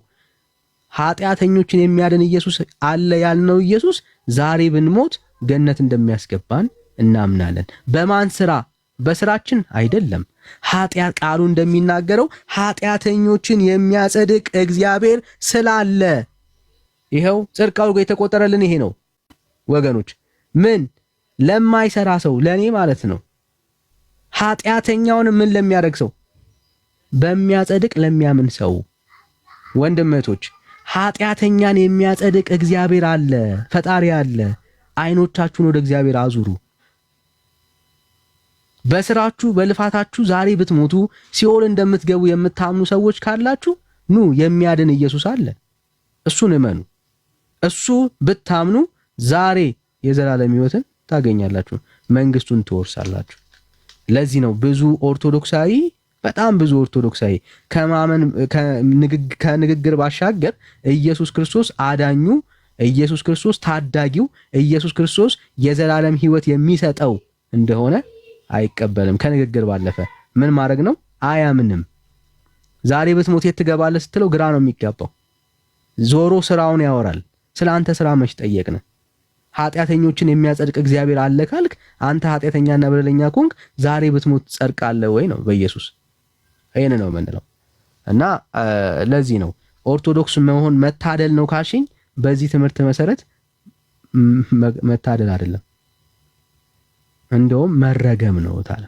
ኃጢአተኞችን የሚያድን ኢየሱስ አለ ያልነው ኢየሱስ ዛሬ ብንሞት ገነት እንደሚያስገባን እናምናለን። በማን ስራ? በስራችን አይደለም። ኃጢአት ቃሉ እንደሚናገረው ኃጢአተኞችን የሚያጸድቅ እግዚአብሔር ስላለ ይኸው ጽድቅ አድርጎ የተቆጠረልን ይሄ ነው ወገኖች። ምን ለማይሰራ ሰው ለኔ ማለት ነው። ኃጢአተኛውን ምን ለሚያደርግ ሰው? በሚያጸድቅ ለሚያምን ሰው። ወንድመቶች ኃጢአተኛን የሚያጸድቅ እግዚአብሔር አለ፣ ፈጣሪ አለ። አይኖቻችሁን ወደ እግዚአብሔር አዙሩ። በስራችሁ በልፋታችሁ ዛሬ ብትሞቱ ሲኦል እንደምትገቡ የምታምኑ ሰዎች ካላችሁ ኑ፣ የሚያድን ኢየሱስ አለ። እሱን እመኑ። እሱ ብታምኑ ዛሬ የዘላለም ሕይወትን ታገኛላችሁ፣ መንግስቱን ትወርሳላችሁ። ለዚህ ነው ብዙ ኦርቶዶክሳዊ በጣም ብዙ ኦርቶዶክሳዊ ከማመን ከንግግር ባሻገር ኢየሱስ ክርስቶስ አዳኙ፣ ኢየሱስ ክርስቶስ ታዳጊው፣ ኢየሱስ ክርስቶስ የዘላለም ሕይወት የሚሰጠው እንደሆነ አይቀበልም። ከንግግር ባለፈ ምን ማድረግ ነው? አያምንም። ዛሬ ብትሞት የት ትገባለህ ስትለው ግራ ነው የሚጋባው። ዞሮ ስራውን ያወራል። ስለ አንተ ስራ መች ጠየቅን? ኃጢአተኞችን የሚያጸድቅ እግዚአብሔር አለ ካልክ አንተ ኃጢአተኛና በደለኛ ኮንክ ዛሬ ብትሞት ጸድቃለህ ወይ ነው በኢየሱስ። ይሄን ነው የምንለው። እና ለዚህ ነው ኦርቶዶክስ መሆን መታደል ነው ካልሽኝ በዚህ ትምህርት መሰረት መታደል አይደለም፣ እንደውም መረገም ነው ታለ።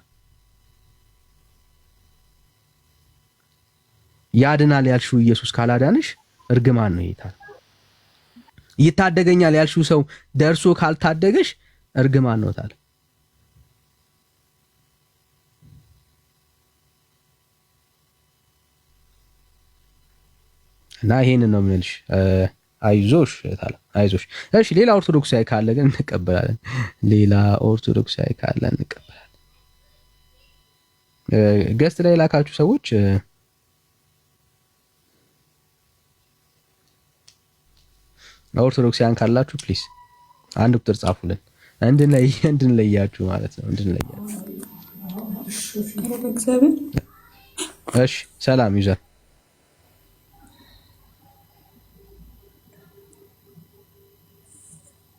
ያድናል ያልሽው ኢየሱስ ካላዳንሽ እርግማን ነው ይታል። ይታደገኛል ያልሽው ሰው ደርሶ ካልታደገሽ እርግማን ነው ታለ። እና ይሄንን ነው የምልሽ። አይዞሽ ታለ፣ አይዞሽ። እሺ ሌላ ኦርቶዶክሳዊ ካለ ግን እንቀበላለን። ሌላ ኦርቶዶክሳዊ ካለ እንቀበላለን። ገስት ላይ ላካችሁ ሰዎች ኦርቶዶክሳውያን ካላችሁ ፕሊዝ አንድ ቁጥር ጻፉልን፣ እንድንለያችሁ ማለት ነው፣ እንድንለያችሁ። እሺ ሰላም ዩዘር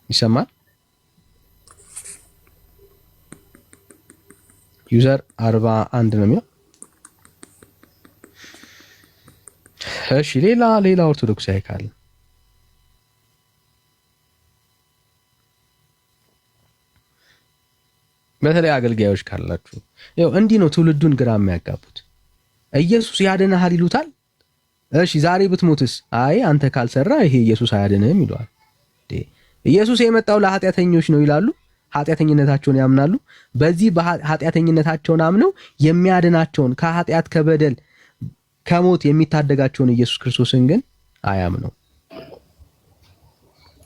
ይሰማል? ዩዘር 41 ነው የሚለው። እሺ ሌላ ኦርቶዶክሳዊ ካለ በተለይ አገልጋዮች ካላችሁ ያው እንዲህ ነው ትውልዱን ግራ የሚያጋቡት። ኢየሱስ ያድንሃል ይሉታል። እሺ ዛሬ ብትሞትስ? አይ አንተ ካልሰራ ይሄ ኢየሱስ አያድንህም ይሏል። ኢየሱስ የመጣው ለኃጢአተኞች ነው ይላሉ። ኃጢአተኝነታቸውን ያምናሉ። በዚህ በኃጢአተኝነታቸውን አምነው የሚያድናቸውን ከኃጢአት ከበደል ከሞት የሚታደጋቸውን ኢየሱስ ክርስቶስን ግን አያምነው።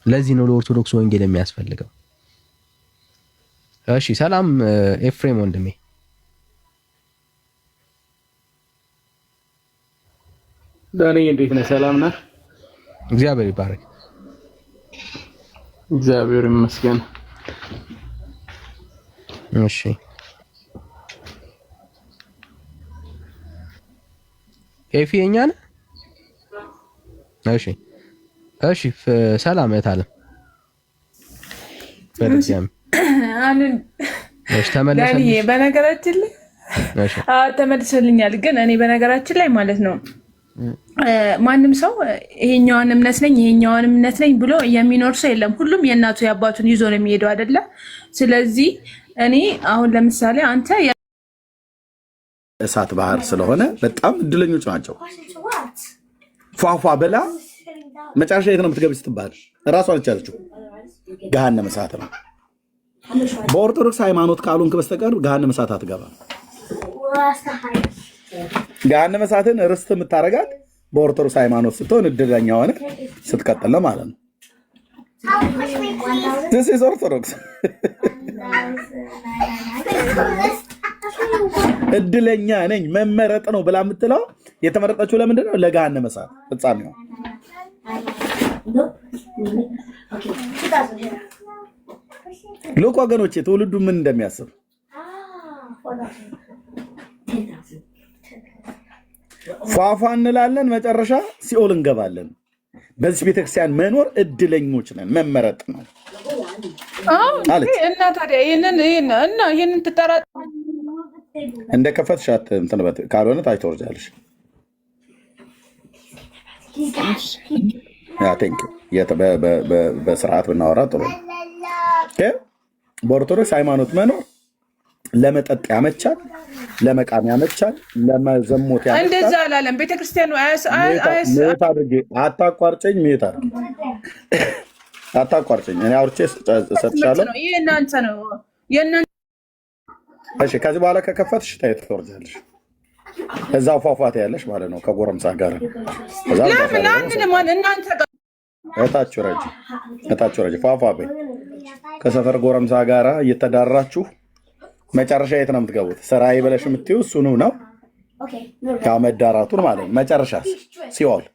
ለዚህ ነው ለኦርቶዶክስ ወንጌል የሚያስፈልገው። እሺ ሰላም ኤፍሬም ወንድሜ፣ ዳኒ እንዴት ነህ? ሰላም ነህ? እግዚአብሔር ይባረክ። እግዚአብሔር ይመስገን። እሺ ኤፊ የኛ ነህ? እሺ ሰላም እታለም በደም አንን ተመለሰልኝ። በነገራችን ላይ ተመልሶልኛል። ግን እኔ በነገራችን ላይ ማለት ነው ማንም ሰው ይሄኛውን እምነት ነኝ ይሄኛውን እምነት ነኝ ብሎ የሚኖር ሰው የለም። ሁሉም የእናቱ የአባቱን ይዞ ነው የሚሄደው አይደለ? ስለዚህ እኔ አሁን ለምሳሌ አንተ እሳት ባህር ስለሆነ በጣም እድለኞች ናቸው። ፏፏ በላ መጨረሻ የት ነው የምትገቢ ስትባል እራሷን ቻለችው ገሃነመ እሳት ነው። በኦርቶዶክስ ሃይማኖት ካልሆንክ በስተቀር ገሃነመ እሳት አትገባም። ገሃነመ እሳትን ርስት የምታረጋት በኦርቶዶክስ ሃይማኖት ስትሆን እድለኛ ሆነ ስትቀጥል ነው ማለት ነው። this is ኦርቶዶክስ እድለኛ ነኝ መመረጥ ነው ብላ የምትለው የተመረጠችው ለምንድን ነው? ለገሃነመ እሳት ፍጻሜው። ሉቅ ወገኖቼ ትውልዱ ምን እንደሚያስብ ፏፏ እንላለን፣ መጨረሻ ሲኦል እንገባለን። በዚህ ቤተክርስቲያን መኖር እድለኞች ነን፣ መመረጥ ነው አለች። እና ታዲያ ይሄንን ትጠራ እንደ ከፈትሻት እንትን ካልሆነ ታች ትወርጃለሽ። በስርዓት ብናወራ ጥሩ ነው። በኦርቶዶክስ ሃይማኖት መኖር ለመጠጥ ያመቻል፣ ለመቃም ያመቻል፣ ለመዘሞት ያመቻል። እንደዛ አላለም ቤተክርስቲያኑ። አታቋርጨኝ፣ ሜት አታቋርጨኝ። እኔ አውርቼ እሰጥሻለሁ። ይሄ እናንተ ነው የእናንተ። እሺ፣ ከዚህ በኋላ ከከፈትሽ ታይ ትወርጃለሽ። እዛው ፏፏቴ ያለሽ ማለት ነው ከጎረምሳ ጋር። ለምን አንልማን እናንተ ጋር እታችሁ ረጅ ፏፏ በይ ከሰፈር ጎረምሳ ጋራ እየተዳራችሁ መጨረሻ የት ነው የምትገቡት? ስራዬ ብለሽ የምትይው እሱኑ ነው ያው መዳራቱን ማለት ነው። መጨረሻ ሲኦል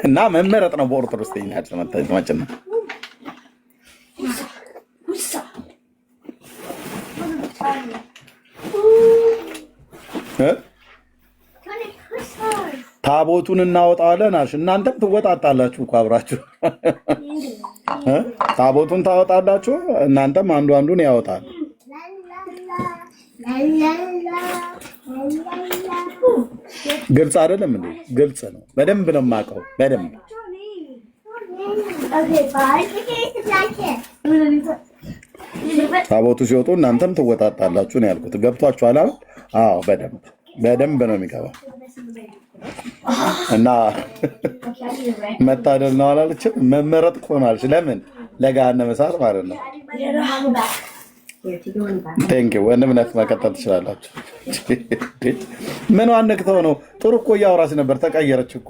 እና መመረጥ ነው። በኦርቶዶክስ ተይናጭ መጣጭና ታቦቱን እናወጣለን አልሽ። እናንተም ትወጣጣላችሁ እኮ አብራችሁ ታቦቱን ታወጣላችሁ። እናንተም አንዱን ያወጣል። ግልጽ አይደለም እንዴ? ግልጽ ነው። በደንብ ነው የማውቀው። በደንብ ታቦቱ ሲወጡ እናንተም ትወጣጣላችሁ ነው ያልኩት። ገብቷችኋል? አዎ፣ በደንብ ነው የሚገባው። እና መታደል ነው አላለችም? መመረጥ ሆናለች። ለምን? ለገሃነመ እሳት ማለት ነው። ቴንኪው ወንድምነት መቀጠል ትችላላችሁ። ምን ዋነክተው ነው? ጥሩ እኮ እያወራች ነበር፣ ተቀየረች እኮ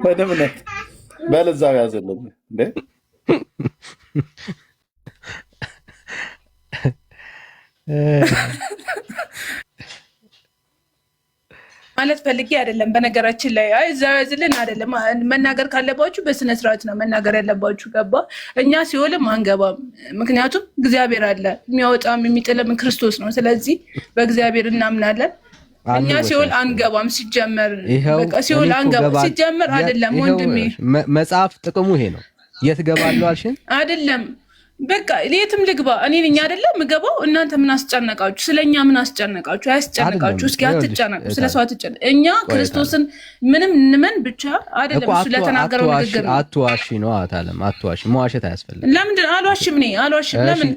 ወንድምነት። በልዛው ያዘልን እንዴ ማለት ፈልጌ አይደለም። በነገራችን ላይ አይዛዝልን አይደለም መናገር ካለባችሁ በስነ ስርዓት ነው መናገር ያለባችሁ። ገባ? እኛ ሲኦልም አንገባም፣ ምክንያቱም እግዚአብሔር አለ። የሚያወጣም የሚጥልም ክርስቶስ ነው። ስለዚህ በእግዚአብሔር እናምናለን። እኛ ሲኦል አንገባም። ሲጀመር በቃ ሲኦል አንገባም። ሲጀመር አይደለም ወንድሜ፣ መጽሐፍ ጥቅሙ ይሄ ነው። የት ገባለሁ አልሽን? አይደለም በቃ የትም ልግባ እኔ ነኝ አይደለም ምገባው። እናንተ ምን አስጨነቃችሁ? ስለኛ ምን አስጨነቃችሁ? አያስጨነቃችሁ። እስኪ አትጨነቁ፣ ስለሰው አትጨነቁ። እኛ ክርስቶስን ምንም እንመን ብቻ አይደለም። እሱ ለተናገረው ንግግር አትዋሺ ነው አታለም። አትዋሺ፣ መዋሸት አያስፈልግም። ለምንድን አልዋሽም? እኔ አልዋሽም። ለምን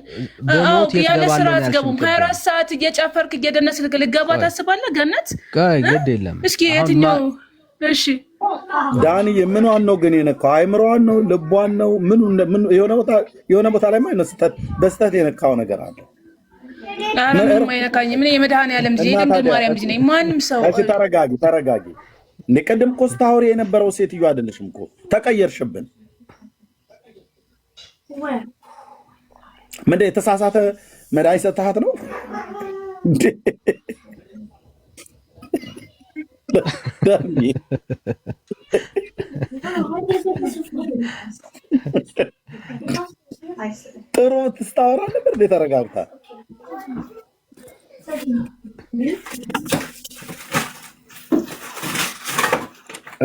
ያለ ስራ አትገቡም? 24 ሰዓት እየጨፈርክ እየደነስክ ልገባ ታስባለህ? ገነት ግድ የለም። እስኪ የትኛው? እሺ ዳኒ ምኗን ነው ግን የነካው? አይምሮዋን ነው? ልቧን ነው? ምን የሆነ ቦታ ላይ በስተት የነካው ነገር አለ? ምንም አይነካኝም። ምን የመድኃኔዓለም ልጅ የድንግል ማርያም ልጅ ነኝ። ማንም ሰው ተረጋጊ። እንደ ቅድም እኮ ስታወሪ የነበረው ሴትዮ አይደለሽም እኮ ተቀየርሽብን። ምንድን የተሳሳተ መድኃኒት ሰጥሃት ነው? ጥሩ ትስታወራ ነበር። ተረጋግታ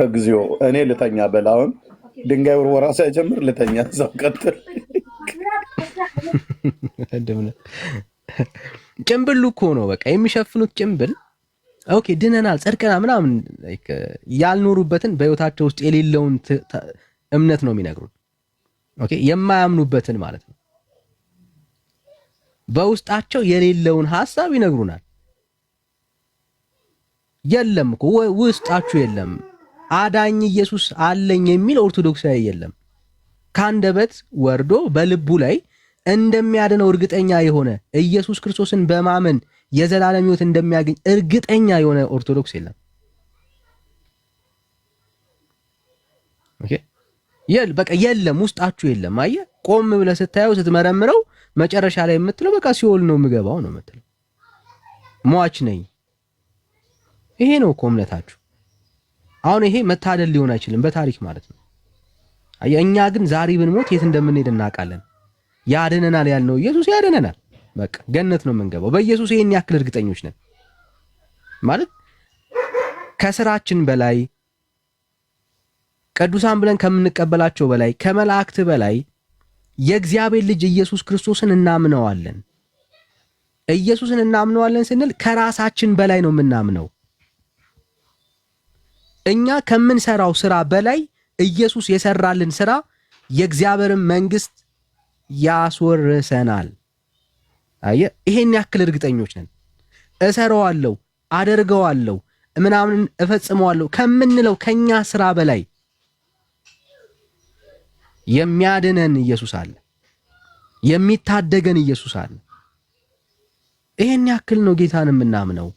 እግዚኦ እኔ ልተኛ በላውን ድንጋይ ውርወራ ሳይጀምር ልተኛ እዛው ቀጥል። ጭምብሉ እኮ ነው በቃ የሚሸፍኑት ጭምብል። ኦኬ ድነናል፣ ጸድቀናል ምናምን ያልኖሩበትን በህይወታቸው ውስጥ የሌለውን እምነት ነው የሚነግሩን። ኦኬ የማያምኑበትን ማለት ነው። በውስጣቸው የሌለውን ሐሳብ ይነግሩናል። የለም እኮ ውስጣችሁ የለም። አዳኝ ኢየሱስ አለኝ የሚል ኦርቶዶክሳዊ የለም። ካንደበት ወርዶ በልቡ ላይ እንደሚያድነው እርግጠኛ የሆነ ኢየሱስ ክርስቶስን በማመን የዘላለም ሕይወት እንደሚያገኝ እርግጠኛ የሆነ ኦርቶዶክስ የለም። ኦኬ በቃ የለም፣ ውስጣችሁ የለም። አየህ ቆም ብለህ ስታየው ስትመረምረው መጨረሻ ላይ የምትለው በቃ ሲኦል ነው የምገባው ነው የምትለው። ሟች ነኝ። ይሄ ነው እኮ እምነታችሁ። አሁን ይሄ መታደል ሊሆን አይችልም በታሪክ ማለት ነው። አየህ እኛ ግን ዛሬ ብንሞት የት እንደምንሄድ እናውቃለን። ያድነናል ያልነው ኢየሱስ ያድነናል። በቃ ገነት ነው የምንገባው። በኢየሱስ ይሄን ያክል እርግጠኞች ነን ማለት ከስራችን በላይ ቅዱሳን ብለን ከምንቀበላቸው በላይ ከመላእክት በላይ የእግዚአብሔር ልጅ ኢየሱስ ክርስቶስን እናምነዋለን። ኢየሱስን እናምነዋለን ስንል ከራሳችን በላይ ነው የምናምነው። እኛ ከምንሰራው ስራ በላይ ኢየሱስ የሰራልን ስራ የእግዚአብሔርን መንግስት ያስወርሰናል። አየህ ይሄን ያክል እርግጠኞች ነን። እሰራዋለሁ፣ አደርገዋለሁ፣ ምናምን እፈጽመዋለሁ ከምንለው ከኛ ስራ በላይ የሚያድነን ኢየሱስ አለ፣ የሚታደገን ኢየሱስ አለ። ይሄን ያክል ነው ጌታን የምናምነው።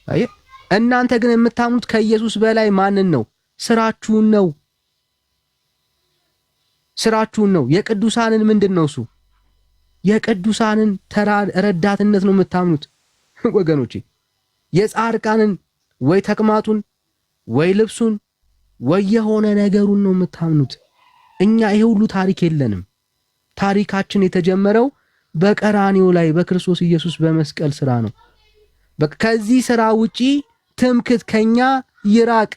አየህ እናንተ ግን የምታምኑት ከኢየሱስ በላይ ማንን ነው? ስራችሁን ነው። ስራችሁን ነው። የቅዱሳንን ምንድነው እሱ? የቅዱሳንን ተራ ረዳትነት ነው የምታምኑት ወገኖቼ። የጻድቃንን ወይ ተቅማጡን ወይ ልብሱን ወይ የሆነ ነገሩን ነው የምታምኑት። እኛ ይሄ ሁሉ ታሪክ የለንም። ታሪካችን የተጀመረው በቀራኒው ላይ በክርስቶስ ኢየሱስ በመስቀል ስራ ነው። ከዚህ ስራ ውጪ ትምክት ከኛ ይራቅ።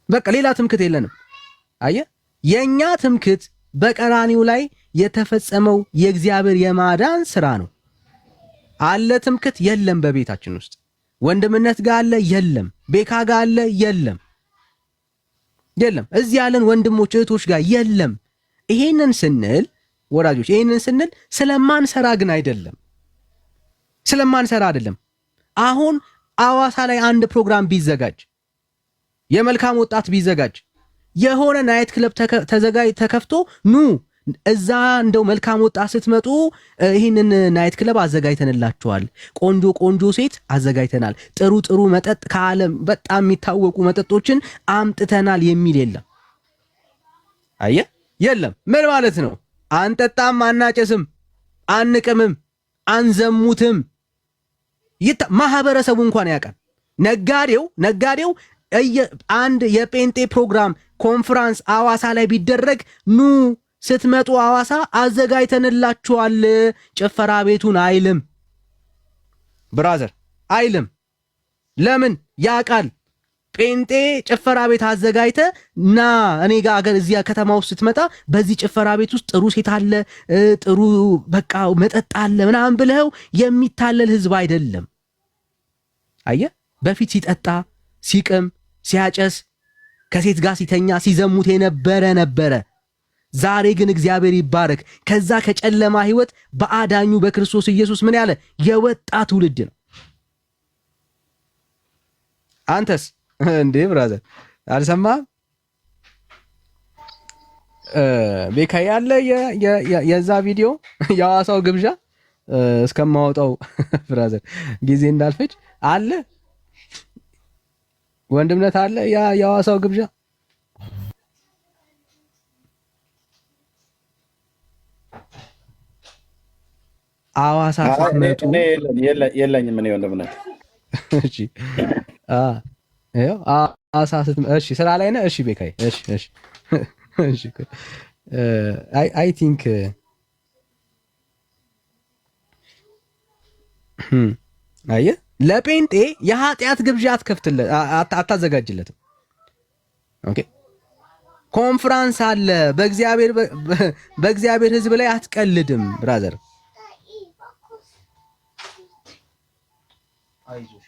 በቃ ሌላ ትምክት የለንም። አየህ የኛ ትምክት በቀራኒው ላይ የተፈጸመው የእግዚአብሔር የማዳን ስራ ነው። አለ ትምክት የለም። በቤታችን ውስጥ ወንድምነት ጋር አለ የለም። ቤካ ጋር አለ የለም። እዚህ ያለን ወንድሞች እህቶች ጋር የለም። ይሄንን ስንል ወዳጆች ይሄንን ስንል ስለማንሰራ ግን አይደለም። ስለማንሰራ አይደለም። አሁን አዋሳ ላይ አንድ ፕሮግራም ቢዘጋጅ፣ የመልካም ወጣት ቢዘጋጅ፣ የሆነ ናይት ክለብ ተከፍቶ ኑ እዛ እንደው መልካም ወጣት ስትመጡ ይህንን ናይት ክለብ አዘጋጅተንላችኋል፣ ቆንጆ ቆንጆ ሴት አዘጋጅተናል፣ ጥሩ ጥሩ መጠጥ ከዓለም በጣም የሚታወቁ መጠጦችን አምጥተናል የሚል የለም። አየህ የለም። ምን ማለት ነው? አንጠጣም፣ አናጨስም፣ አንቅምም፣ አንዘሙትም። ማህበረሰቡ እንኳን ያውቃል። ነጋዴው አንድ የጴንጤ ፕሮግራም ኮንፈረንስ አዋሳ ላይ ቢደረግ ኑ ስትመጡ አዋሳ አዘጋጅተንላችኋል ጭፈራ ቤቱን አይልም። ብራዘር አይልም። ለምን? ያውቃል። ጴንጤ ጭፈራ ቤት አዘጋጅተ ና እኔ ጋር አገር እዚያ ከተማ ውስጥ ስትመጣ በዚህ ጭፈራ ቤት ውስጥ ጥሩ ሴት አለ፣ ጥሩ በቃ መጠጥ አለ ምናምን ብለው የሚታለል ህዝብ አይደለም። አየህ በፊት ሲጠጣ ሲቅም ሲያጨስ ከሴት ጋር ሲተኛ ሲዘሙት ነበረ። ዛሬ ግን እግዚአብሔር ይባረክ ከዛ ከጨለማ ህይወት በአዳኙ በክርስቶስ ኢየሱስ ምን ያለ የወጣ ትውልድ ነው። አንተስ እንዴ ብራዘር አልሰማህም? ቤካ ያለ የዛ ቪዲዮ የሐዋሳው ግብዣ እስከማወጣው ብራዘር ጊዜ እንዳልፈጅ አለ ወንድምነት አለ የሐዋሳው ግብዣ አዋሳ ስትመጡ የለኝም እኔ ወንድምነት። እሺ አዋሳ ስትመጡ እሺ ስራ ላይ ነህ? እሺ ቤካይ እሺ አይ ቲንክ አየህ ለጴንጤ የኃጢአት ግብዣ አታዘጋጅለትም። ኦኬ ኮንፈረንስ አለ። በእግዚአብሔር ህዝብ ላይ አትቀልድም ብራዘር። አይዞህ